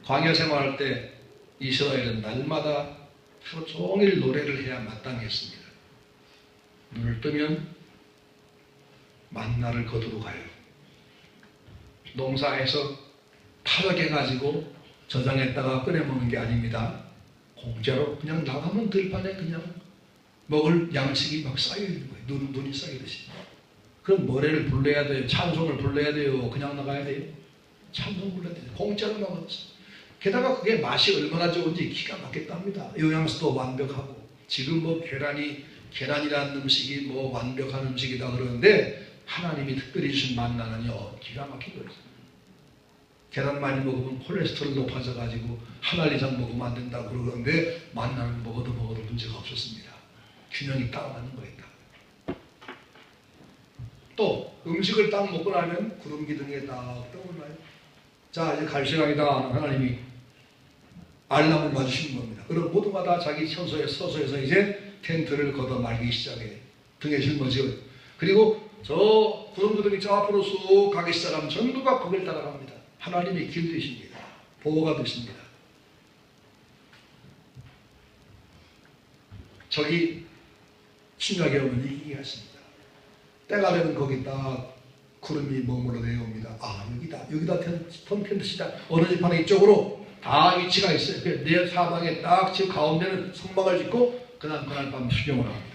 광야 생활할 때 이스라엘은 날마다 하루 종일 노래를 해야 마땅했습니다. 눈을 뜨면 만나를 거두러 가요. 농사해서 타작해가지고 저장했다가 꺼내먹는 게 아닙니다. 공짜로 그냥 나가면 들판에 그냥 먹을 양식이 막 쌓여있는 거예요. 눈이 쌓이듯이. 그럼 노래를 불러야 돼요. 찬송을 불러야 돼요. 그냥 나가야 돼요. 찬송 불러야 돼요. 공짜로 나가서. 게다가 그게 맛이 얼마나 좋은지 기가 막혔답니다. 영양소도 완벽하고. 지금 계란이라는 음식이 완벽한 음식이다 그러는데 하나님이 특별히 주신 만나는요 기가 막힌 거예요. 계란 많이 먹으면 콜레스테롤 높아져가지고 한 알 이상 먹으면 안 된다고 그러는데 만나는 먹어도 문제가 없었습니다. 균형이 딱 맞는 거였다. 또 음식을 딱 먹고 나면 구름 기둥에 딱 떠올라요. 자 이제 갈 시간이다. 하나님이 알람을 맞으시는 겁니다. 그럼 모두가 다 자기 처소에 서서해서 이제 텐트를 걷어 말기 시작해. 등에 짊어지고. 그리고 저 구름 기둥이 저 앞으로 쑥 가기 시작하면 전부가 거길 따라갑니다. 하나님이 길 되십니다. 보호가 되십니다. 저기 신약에 오면 이기게 하십니다. 때가 되면 거기 딱 구름이 머물러 내려옵니다. 아 여기다 텐트 시작. 어느 지판에 이쪽으로 다 위치가 있어요. 내 사방에 딱 지금 가운데는 성막을 짓고 그날 밤 수경을 합니다.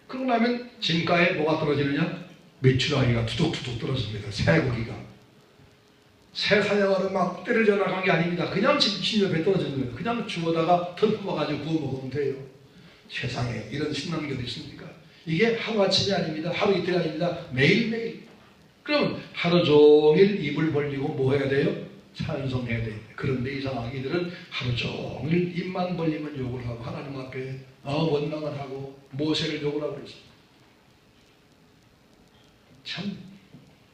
그러고 나면 진가에 뭐가 떨어지느냐? 메추라기가 투둑투둑 떨어집니다. 새고기가. 새 사냥하러 막 때려져 나간 게 아닙니다. 그냥 집 옆에 떨어지는 거예요. 그냥 주워다가 털 뽑아가지고 구워 먹으면 돼요. 세상에 이런 신나는 게 어디 있습니까? 이게 하루아침이 아닙니다. 하루 이틀이 아닙니다. 매일매일. 그럼 하루 종일 입을 벌리고 뭐 해야 돼요? 찬송해야 돼요. 그런데 이상하게 이들은 하루 종일 입만 벌리면 욕을 하고 하나님 앞에 원망을 하고 모세를 욕을 하고 그랬어요.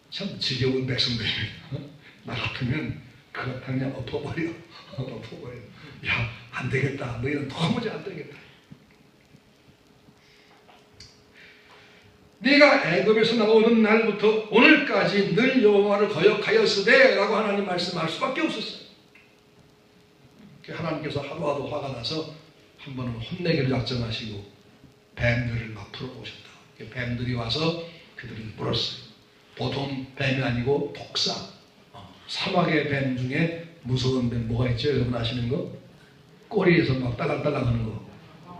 참 지겨운 백성들입니다. 나 같으면 그거 그냥 엎어버려. 야, 안 되겠다. 너희는 도무지 안 되겠다. 네가 애굽에서 나오는 날부터 오늘까지 늘 여호와를 거역하였으되 라고 하나님 말씀할 수밖에 없었어요. 하나님께서 하루하루 화가 나서 한 번은 혼내기를 작정하시고 뱀들을 막 풀어보셨다. 뱀들이 와서 그들을 물었어요. 보통 뱀이 아니고 독사. 사막의 뱀 중에 무서운 뱀 뭐가 있죠? 여러분 아시는 거? 꼬리에서 막 딸랑딸랑 하는 거.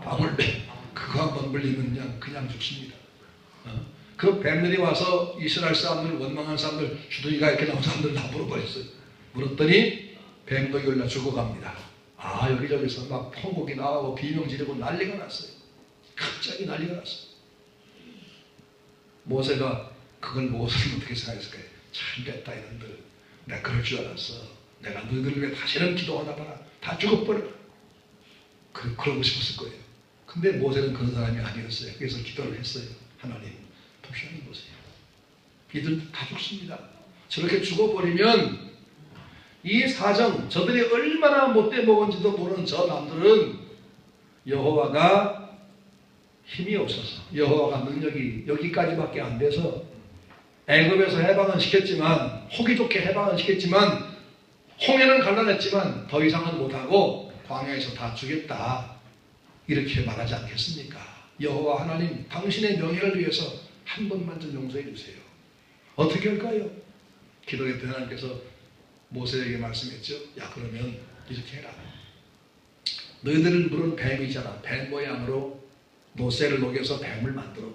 방울뱀. 그거 한 번 물리면 그냥 죽습니다. 그 뱀들이 와서 이스라엘 사람들, 원망한 사람들, 주둥이가 이렇게 나온 사람들 다 물어버렸어요. 물었더니 뱀도 열나 죽어갑니다. 여기저기서 막 통곡이 나오고 비명 지르고 난리가 났어요. 갑자기 난리가 났어요. 모세가 그걸 보고서는 어떻게 생각했을까요? 참 됐다 이놈들. 내가 그럴 줄 알았어. 내가 너희들을 위해 다시는 기도하나 봐라. 다 죽어버려. 그러고 싶었을 거예요. 근데 모세는 그런 사람이 아니었어요. 그래서 기도를 했어요. 하나님, 보시는 보세요. 이들 다 죽습니다. 저렇게 죽어버리면 이 사정, 저들이 얼마나 못돼 먹은지도 모르는 저 남들은 여호와가 힘이 없어서, 여호와가 능력이 여기까지밖에 안 돼서 애굽에서 해방은 시켰지만, 호기 좋게 해방은 시켰지만, 홍해는 갈라냈지만 더 이상은 못하고 광야에서 다 죽였다. 이렇게 말하지 않겠습니까? 여호와 하나님, 당신의 명예를 위해서 한 번만 좀 용서해 주세요. 어떻게 할까요? 기도했던 하나님께서 모세에게 말씀했죠. 야, 그러면 이렇게 해라. 너희들은 물은 뱀이잖아. 뱀 모양으로 노새를 녹여서 뱀을 만들어.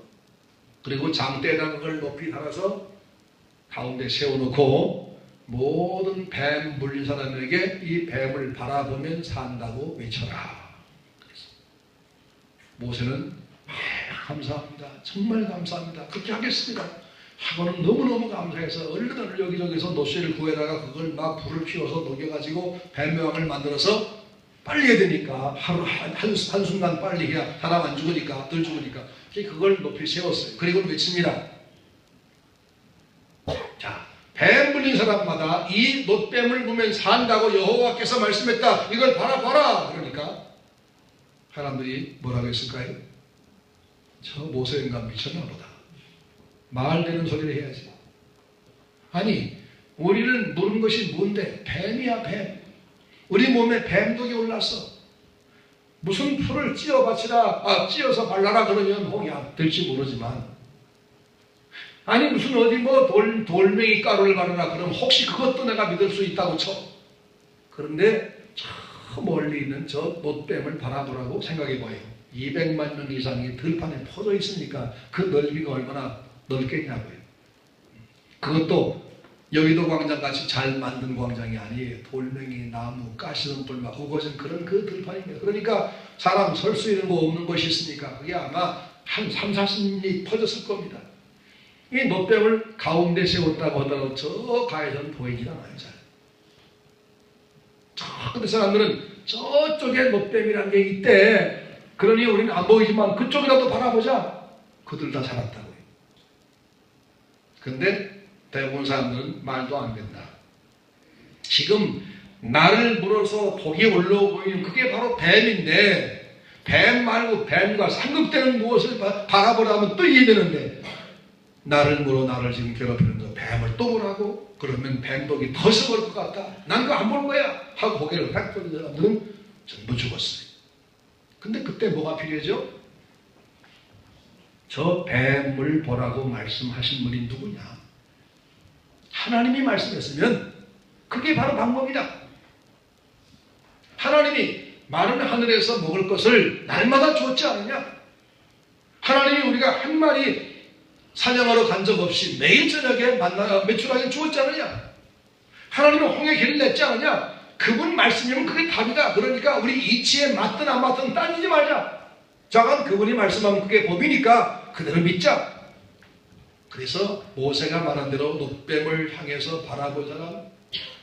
그리고 장대에다 그걸 높이 달아서 가운데 세워놓고 모든 뱀 물린 사람에게 이 뱀을 바라보면 산다고 외쳐라. 모세는 감사합니다. 정말 감사합니다. 그렇게 하겠습니다. 하고는 너무너무 감사해서 얼른 여기저기서 노쇠를 구해다가 그걸 막 불을 피워서 녹여가지고 뱀 모양을 만들어서 빨리 해야 되니까 하루 한순간 빨리 해야 사람 안 죽으니까 덜 죽으니까 그걸 높이 세웠어요. 그리고 외칩니다. 자, 뱀 물린 사람마다 이 놋뱀을 보면 산다고 여호와께서 말씀했다. 이걸 봐라. 그러니까 사람들이 뭐라고 했을까요? 저 모세 인간 미쳤나 보다. 말 되는 소리를 해야지. 아니, 우리는 물은 것이 뭔데? 뱀이야, 뱀. 우리 몸에 뱀독이 올랐어. 무슨 풀을 찧어서 발라라 그러면 혹이 될지 모르지만, 아니 무슨 어디 뭐 돌멩이 가루를 바르라 그러면 혹시 그것도 내가 믿을 수 있다고 쳐. 그런데 저 멀리 있는 저 놋뱀을 바라보라고 생각해 봐요. 200만 년 이상이 들판에 퍼져 있으니까 그 넓이가 얼마나 넓겠냐고요. 그것도 여의도 광장같이 잘 만든 광장이 아니에요. 돌멩이, 나무, 가시덤불 막 우거진 그런 그 들판입니다. 그러니까 사람 설 수 있는 거 없는 곳이 있으니까 그게 아마 한 3, 40리 퍼졌을 겁니다. 이 놋뱀을 가운데 세웠다고 하더라도 저 가에서는 보이질 않아요. 잘. 근데 사람들은 저쪽에 놋뱀이라는 게 있대. 그러니 우리는 안 보이지만 그쪽이라도 바라보자. 그들 다 살았다고요. 근데 대부분 사람들은 말도 안 된다. 지금 나를 물어서 독이 올라오고 있는 그게 바로 뱀인데, 뱀 말고 뱀과 상급되는 무엇을 바라보라면 또 이해되는데, 나를 물어 나를 지금 괴롭히는 거 뱀을 또 보라고? 그러면 뱀독이 더 썩을 것 같다. 난 그거 안 볼 거야. 하고 고개를 딱 돌린 사람들은 전부 죽었어요. 근데 그때 뭐가 필요하죠? 저 뱀을 보라고 말씀하신 분이 누구냐? 하나님이 말씀했으면 그게 바로 방법이다. 하나님이 마른 하늘에서 먹을 것을 날마다 주었지 않느냐? 하나님이 우리가 한 마리 사냥하러 간 적 없이 매일 저녁에 매출하게 주었지 않느냐? 하나님은 홍해 길을 냈지 않느냐? 그분 말씀이면 그게 답이다. 그러니까 우리 이치에 맞든 안 맞든 따지지 말자. 자간 그분이 말씀하면 그게 법이니까 그대로 믿자. 그래서 모세가 말한 대로 놋뱀을 향해서 바라본 사람,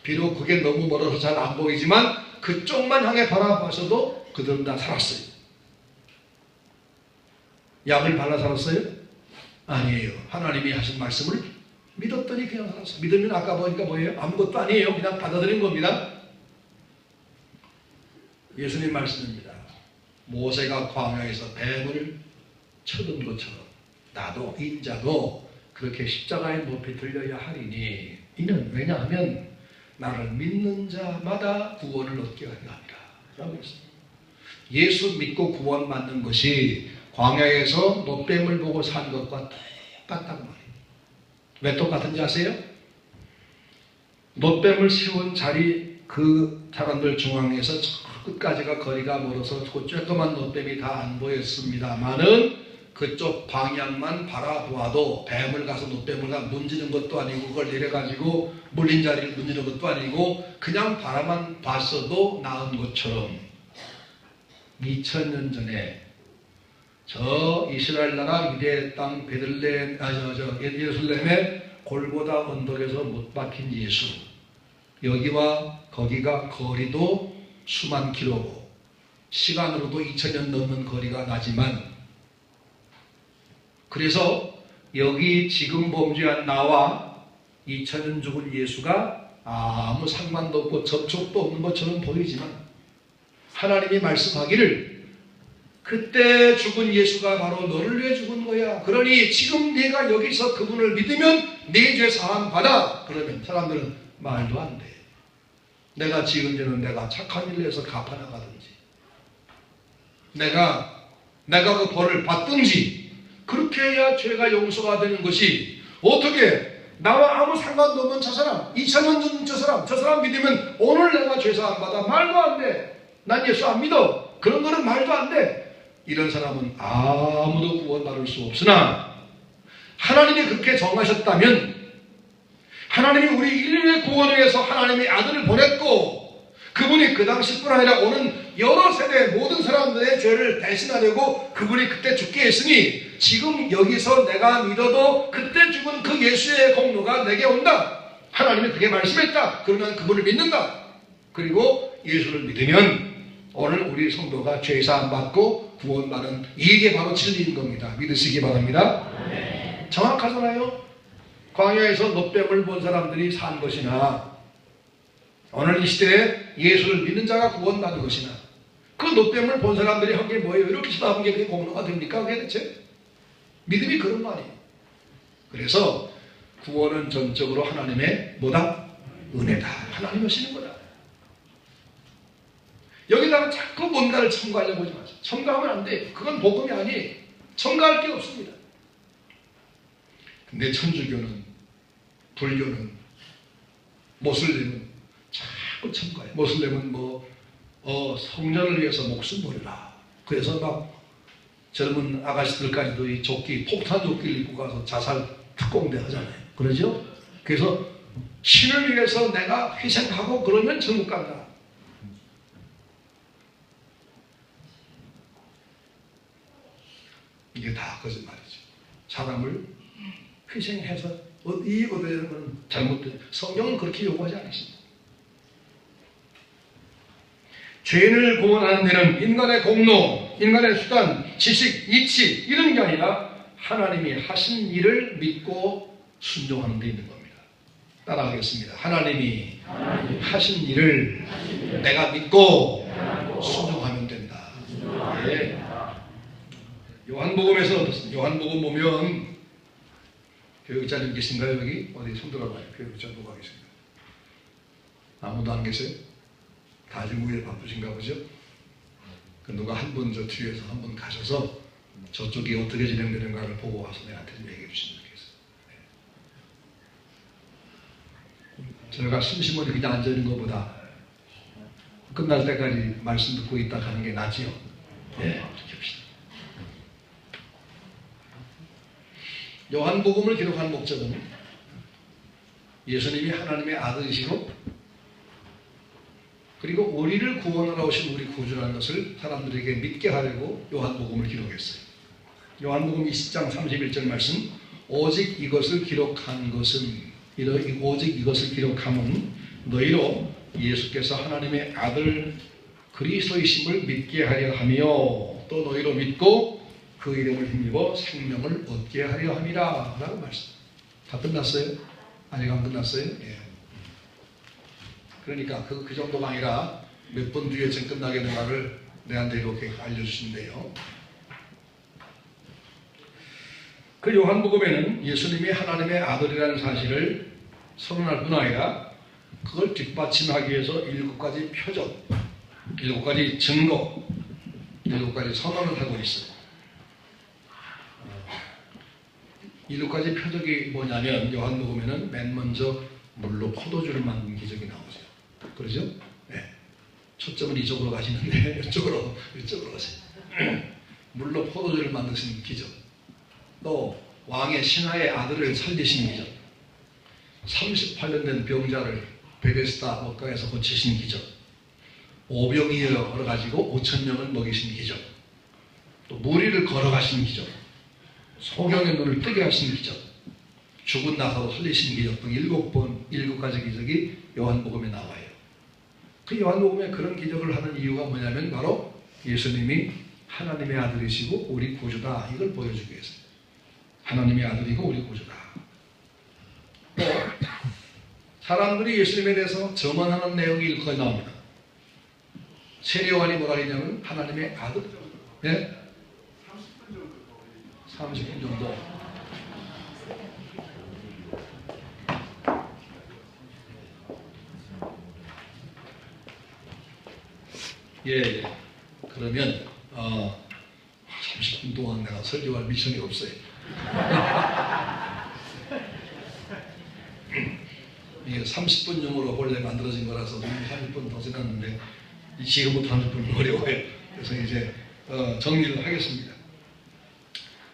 비록 그게 너무 멀어서 잘 안 보이지만 그쪽만 향해 바라봐서도 그들은 다 살았어요. 약을 발라 살았어요? 아니에요. 하나님이 하신 말씀을 믿었더니 그냥 살았어요. 믿으면 아까 보니까 뭐예요? 아무것도 아니에요. 그냥 받아들인 겁니다. 예수님 말씀입니다. 모세가 광야에서 뱀을 쳐든 것처럼 나도 인자도 그렇게 십자가에 높이 들려야 하리니, 이는 왜냐하면 나를 믿는 자마다 구원을 얻게 하려 합니다. 라고 했습니다. 예수 믿고 구원받는 것이 광야에서 놋뱀을 보고 산 것과 똑같다고 말이에요. 왜 똑같은지 아세요? 놋뱀을 세운 자리 그 사람들 중앙에서 저 끝까지가 거리가 멀어서 그 조그만 놋뱀이 다 안 보였습니다만은 그쪽 방향만 바라보아도 뱀을 가서 놋뱀을 문지는 것도 아니고 그걸 내려가지고 물린 자리를 문지는 것도 아니고 그냥 바라만 봤어도 나은 것처럼 2000년 전에 저 이스라엘 나라 유대 땅 베들레헴 예루살렘의 골고다 언덕에서 못 박힌 예수, 여기와 거기가 거리도 수만 킬로고 시간으로도 2000년 넘는 거리가 나지만, 그래서 여기 지금 범죄한 나와 2000년 죽은 예수가 아무 상관도 없고 접촉도 없는 것처럼 보이지만 하나님이 말씀하기를 그때 죽은 예수가 바로 너를 위해 죽은 거야. 그러니 지금 네가 여기서 그분을 믿으면 네 죄 사함 받아. 그러면 사람들은 말도 안 돼. 내가 지은 죄는 내가 착한 일을 해서 갚아나가든지 내가 그 벌을 받든지 그렇게 해야 죄가 용서가 되는 것이, 어떻게 나와 아무 상관도 없는 저 사람, 2000년 전 저 사람 믿으면 오늘 내가 죄 사함 받아. 말도 안 돼. 난 예수 안 믿어. 그런 거는 말도 안 돼. 이런 사람은 아무도 구원받을 수 없으나 하나님이 그렇게 정하셨다면 하나님이 우리 인류의 구원을 위해서 하나님의 아들을 보냈고 그분이 그 당시뿐 아니라 오는 여러 세대 모든 사람들의 죄를 대신하려고 그분이 그때 죽게 했으니 지금 여기서 내가 믿어도 그때 죽은 그 예수의 공로가 내게 온다. 하나님이 그렇게 말씀했다. 그러면 그분을 믿는다. 그리고 예수를 믿으면 오늘 우리 성도가 죄사함 받고 구원받는 이게 바로 진리인 겁니다. 믿으시기 바랍니다. 정확하잖아요. 광야에서 노뱀을 본 사람들이 산 것이나 오늘 이 시대에 예수를 믿는 자가 구원받는 것이나 그 노뱀을 본 사람들이 한 게 뭐예요? 이렇게 쳐다본 게 그게 공로가 됩니까? 그게 대체? 믿음이 그런 말이에요. 그래서 구원은 전적으로 하나님의 뭐다? 은혜다. 하나님이 하시는 거다. 여기다가 자꾸 뭔가를 첨가하려고 하지 마세요. 첨가하면 안 돼요. 그건 복음이 아니에요. 첨가할 게 없습니다. 근데 천주교는, 불교는, 모슬렘은 자꾸 첨가해요. 모슬렘은 성전을 위해서 목숨 버리라. 그래서 막 젊은 아가씨들까지도 이 조끼, 폭탄 조끼를 입고 가서 자살 특공대 하잖아요. 그러죠? 그래서 신을 위해서 내가 희생하고 그러면 천국 간다. 이게 다 거짓말이죠. 사람을 희생해서 이익 얻으려는 건 잘못된, 성경은 그렇게 요구하지 않습니다. 죄인을 구원하는 데는 인간의 공로, 인간의 수단, 지식, 이치 이런 게 아니라 하나님이 하신 일을 믿고 순종하는 데 있는 겁니다. 따라하겠습니다. 하나님이 하신 일을 내가 믿고 순종하면 된다. 예. 요한복음에서 어떻습니까? 요한복음 보면 교육자님 계신가요? 여기? 어디 손 들어봐요. 교육자 누가 계신가요? 아무도 안 계세요? 다 중국에 바쁘신가 보죠? 누가 한 분 저 뒤에서 한 분 가셔서 저쪽이 어떻게 진행되는가를 보고 와서 내한테 좀 얘기해 주시면 좋겠어요. 저희가 심심하게 그냥 앉아있는 것보다 끝날 때까지 말씀 듣고 있다 가는 게 낫지요. 네, 그렇게 합시다. 요한복음을 기록한 목적은 예수님이 하나님의 아들이시고 그리고 우리를 구원하러 오신 우리 구주라는 것을 사람들에게 믿게 하려고 요한복음을 기록했어요. 요한복음 20장 31절 말씀, 오직 이것을 기록한 것은 오직 이것을 기록함은 너희로 예수께서 하나님의 아들 그리스도이심을 믿게 하려 하며 또 너희로 믿고 그 이름을 힘입어 생명을 얻게 하려 함이라 라고 말씀. 다 끝났어요? 아직 안 끝났어요? 예. 그러니까 그 정도가 아니라 몇 번 뒤에 지금 끝나겠는가를 내한테 이렇게 알려주신대요. 그 요한복음에는 예수님이 하나님의 아들이라는 사실을 선언할 뿐 아니라 그걸 뒷받침하기 위해서 7가지 표적, 7가지 증거, 7가지 선언을 하고 있어요. 7가지 표적이 뭐냐면 요한복음에는 맨 먼저 물로 포도주를 만든 기적이 나오죠. 그러죠? 네. 초점은 이쪽으로 가시는데 이쪽으로 가세요. 물로 포도주를 만드신 기적. 또 왕의 신하의 아들을 살리신 기적. 38년 된 병자를 베데스다 목강에서 고치신 기적. 오병이어 걸어가지고 5,000명을 먹이신 기적. 또 무리를 걸어가신 기적. 소경의 눈을 뜨게 하신 기적. 죽은 나사로 살리신 기적 등 7가지 기적이 요한복음에 나와요. 그 요한복음에 그런 기적을 하는 이유가 뭐냐면 바로 예수님이 하나님의 아들이시고 우리 구주다 이걸 보여주기 위해서요. 하나님의 아들이고 우리 구주다. 또 사람들이 예수님에 대해서 저만하는 내용이 일거에 나옵니다. 세례요한이 뭐라 했냐면 하나님의 아들. 네? 30분 정도. 예. 그러면 30분 동안 내가 설교할 미션이 없어요. 이게 30분용으로 원래 만들어진 거라서 30분 더 지났는데 지금부터 30분 어려워요. 그래서 이제 정리를 하겠습니다.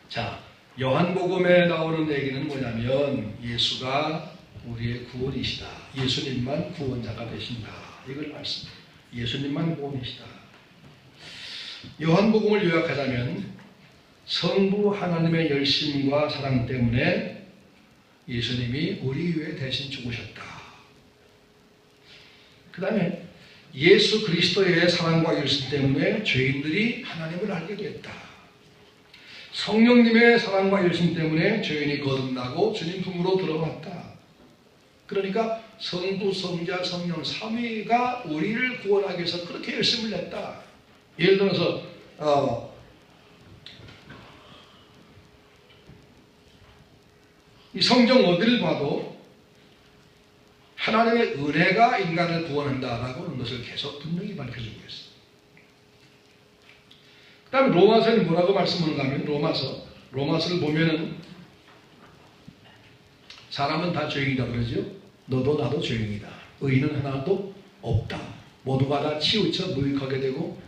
자, 요한복음에 나오는 얘기는 뭐냐면 예수가 우리의 구원이시다. 예수님만 구원자가 되신다. 이걸 말씀합니다. 예수님만 구원이시다. 요한복음을 요약하자면 성부 하나님의 열심과 사랑 때문에 예수님이 우리 위해 대신 죽으셨다. 그 다음에 예수 그리스도의 사랑과 열심 때문에 죄인들이 하나님을 알게 됐다. 성령님의 사랑과 열심 때문에 죄인이 거듭나고 주님 품으로 들어왔다. 그러니까 성부, 성자, 성령 삼위가 우리를 구원하기 위해서 그렇게 열심을 냈다. 예를 들어서 이 성경 어디를 봐도 하나님의 은혜가 인간을 구원한다라고 하는 것을 계속 분명히 밝혀주고 있어요. 그 다음에 로마서에는 뭐라고 말씀하는가 하면 로마서를 보면은 사람은 다 죄인이다 그러죠. 너도 나도 죄인이다. 의인은 하나도 없다. 모두가 다 치우쳐 무익하게 되고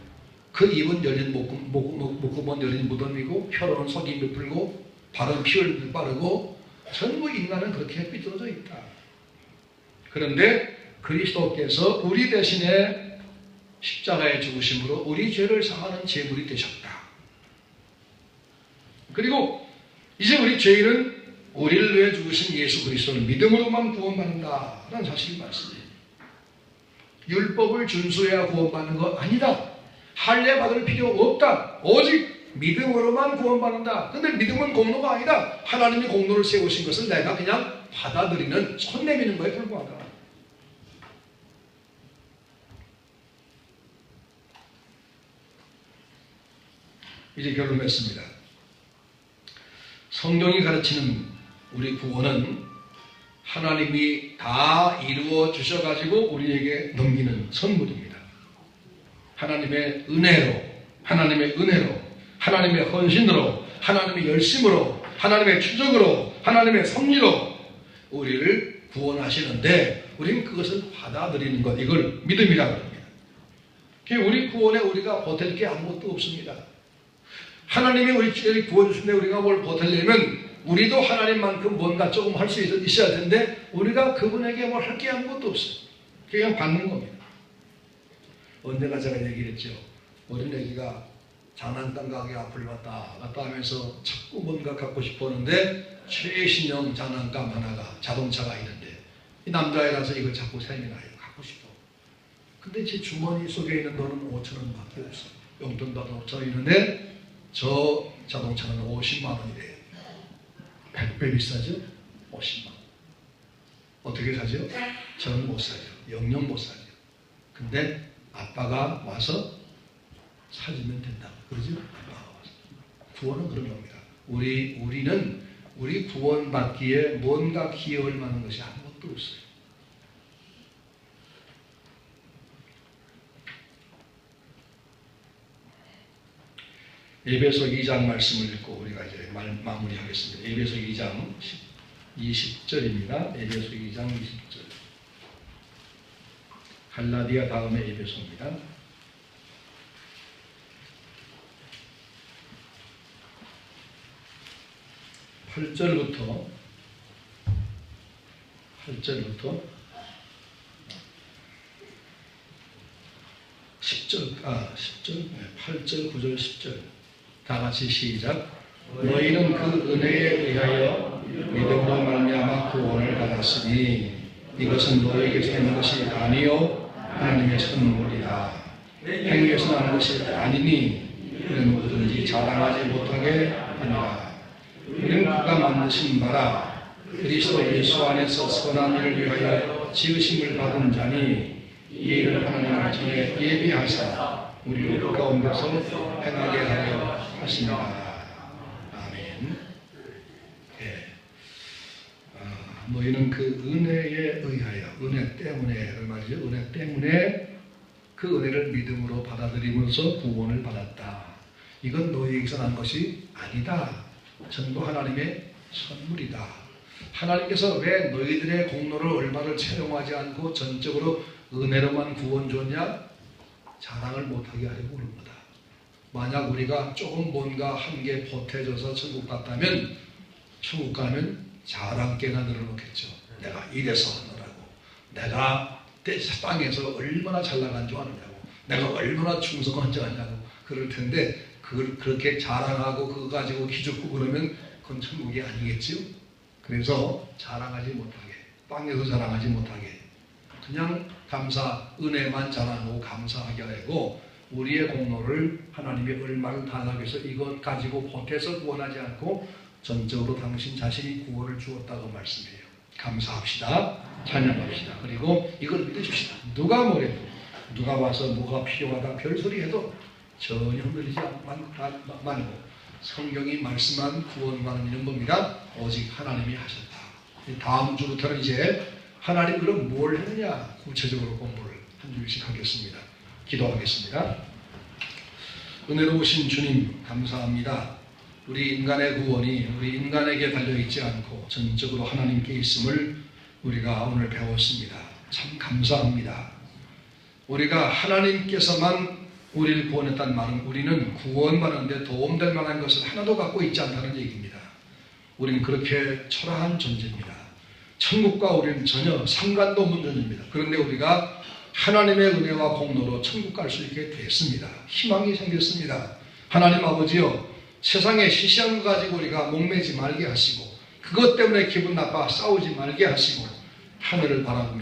그 입은 열린 목구멍 열린 무덤이고 혀로는 속이 베풀고 발은 피를 바르고 전부 인간은 그렇게 삐뚤어져 있다. 그런데 그리스도께서 우리 대신에 십자가에 죽으심으로 우리 죄를 사하는 제물이 되셨다. 그리고 이제 우리 죄인은 우리를 위해 죽으신 예수 그리스도를 믿음으로만 구원받는다라는 사실을 말씀해요. 율법을 준수해야 구원받는 거 아니다. 할례 받을 필요 없다. 오직 믿음으로만 구원받는다. 근데 믿음은 공로가 아니다. 하나님이 공로를 세우신 것을 내가 그냥 받아들이는, 손 내미는 거에 불과하다. 이제 결론했습니다. 성경이 가르치는 우리 구원은 하나님이 다 이루어 주셔가지고 우리에게 넘기는 선물입니다. 하나님의 은혜로, 하나님의 헌신으로, 하나님의 열심으로, 하나님의 추적으로, 하나님의 섭리로 우리를 구원하시는데 우리는 그것을 받아들이는 것, 이걸 믿음이라고 합니다. 우리 구원에 우리가 보탤 게 아무것도 없습니다. 하나님이 우리를 구원주신데 우리가 뭘 보탤려면 우리도 하나님만큼 뭔가 조금 할 수 있어야 되는데 우리가 그분에게 뭘 할 게 아무것도 없어요. 그냥 받는 겁니다. 언젠가 제가 얘기를 했죠. 어린애기가 장난감 가게 앞을 갔다 하면서 자꾸 뭔가 갖고 싶었는데 최신형 장난감 하나가, 자동차가 있는데 이 남자애라서 이걸 자꾸 세미나요. 갖고 싶어. 근데 제 주머니 속에 있는 돈은 5,000원밖에 없어. 용돈 받은 5,000원 있는데 저 자동차는 50만 원이래요. 100배 비싸죠? 50만 원. 어떻게 사죠? 저는 못 사죠. 영영 못 사죠. 근데 아빠가 와서 사주면 된다고. 그러죠? 아빠가 와서. 구원은 그런 겁니다. 우리는 우리 구원받기에 뭔가 기여할 만한 것이 아무것도 없어요. 에베소 2장 말씀을 읽고 우리가 이제 마무리하겠습니다. 에베소 2장 20절입니다. 에베소 2장 20절. 갈라디아 다음에 에베소입니다. 8절부터 10절, 8절, 9절, 10절. 다 같이 시작. 너희는 그 은혜에 의하여 믿음으로 말미암아 구원을 받았으니 이것은 너희에게서 난 것이 아니요 하나님의 선물이다. 행위에서 난 것이 아니니 이는 누구든지 자랑하지 못하게 하니라. 우리는 그가 만드신 바라 그리스도 예수 안에서 선한 일을 위하여 지으심을 받은 자니 이 일을 하나님을 전에 예비하사 우리를 그 가운데서 행하게 하려 하십니다. 아멘. 예. 너희는 그 은혜에 의하여, 은혜 때문에, 그 말이죠. 은혜 때문에 그 은혜를 믿음으로 받아들이면서 구원을 받았다. 이건 너희에게서 난 것이 아니다. 전부 하나님의 선물이다. 하나님께서 왜 너희들의 공로를 얼마를 채용하지 않고 전적으로 은혜로만 구원 줬냐? 자랑을 못하게 하려고 그런 거다. 만약 우리가 조금 뭔가 한 개 보태져서 천국 갔다면 천국 가면 자랑깨나 늘어놓겠죠. 내가 이래서 하느라고, 내가 땅에서 얼마나 잘 나간 줄 아느냐고, 내가 얼마나 충성한 줄 아냐고 그럴 텐데, 그걸 그렇게 자랑하고 그거 가지고 기죽고 그러면 그건 천국이 아니겠지요. 그래서 자랑하지 못하게, 땅에서 자랑하지 못하게, 그냥 은혜만 자랑하고 감사하게 하고, 우리의 공로를 하나님이 얼마를 다하기 위해서 이것 가지고 보태서 구원하지 않고 전적으로 당신 자신이 구원을 주었다고 말씀해요. 감사합시다. 찬양합시다. 그리고 이걸 믿으십시다. 누가 뭐래도, 누가 와서 뭐가 필요하다 별소리 해도 전혀 흔들리지 말고, 성경이 말씀한 구원과는 이런 겁니다. 오직 하나님이 하셨다. 다음 주부터는 이제 하나님 그럼 뭘 했느냐 구체적으로 공부를 한 주씩 하겠습니다. 기도하겠습니다. 은혜로우신 주님 감사합니다. 우리 인간의 구원이 우리 인간에게 달려있지 않고 전적으로 하나님께 있음을 우리가 오늘 배웠습니다. 참 감사합니다. 우리가 하나님께서만 우리를 구원했다는 말은 우리는 구원받는데 도움될 만한 것을 하나도 갖고 있지 않다는 얘기입니다. 우리는 그렇게 초라한 존재입니다. 천국과 우리는 전혀 상관도 없는 존재입니다. 그런데 우리가 하나님의 은혜와 공로로 천국 갈 수 있게 됐습니다. 희망이 생겼습니다. 하나님 아버지요, 세상에 시시한 것 가지고 우리가 목매지 말게 하시고, 그것 때문에 기분 나빠 싸우지 말게 하시고, 하늘을 바라보며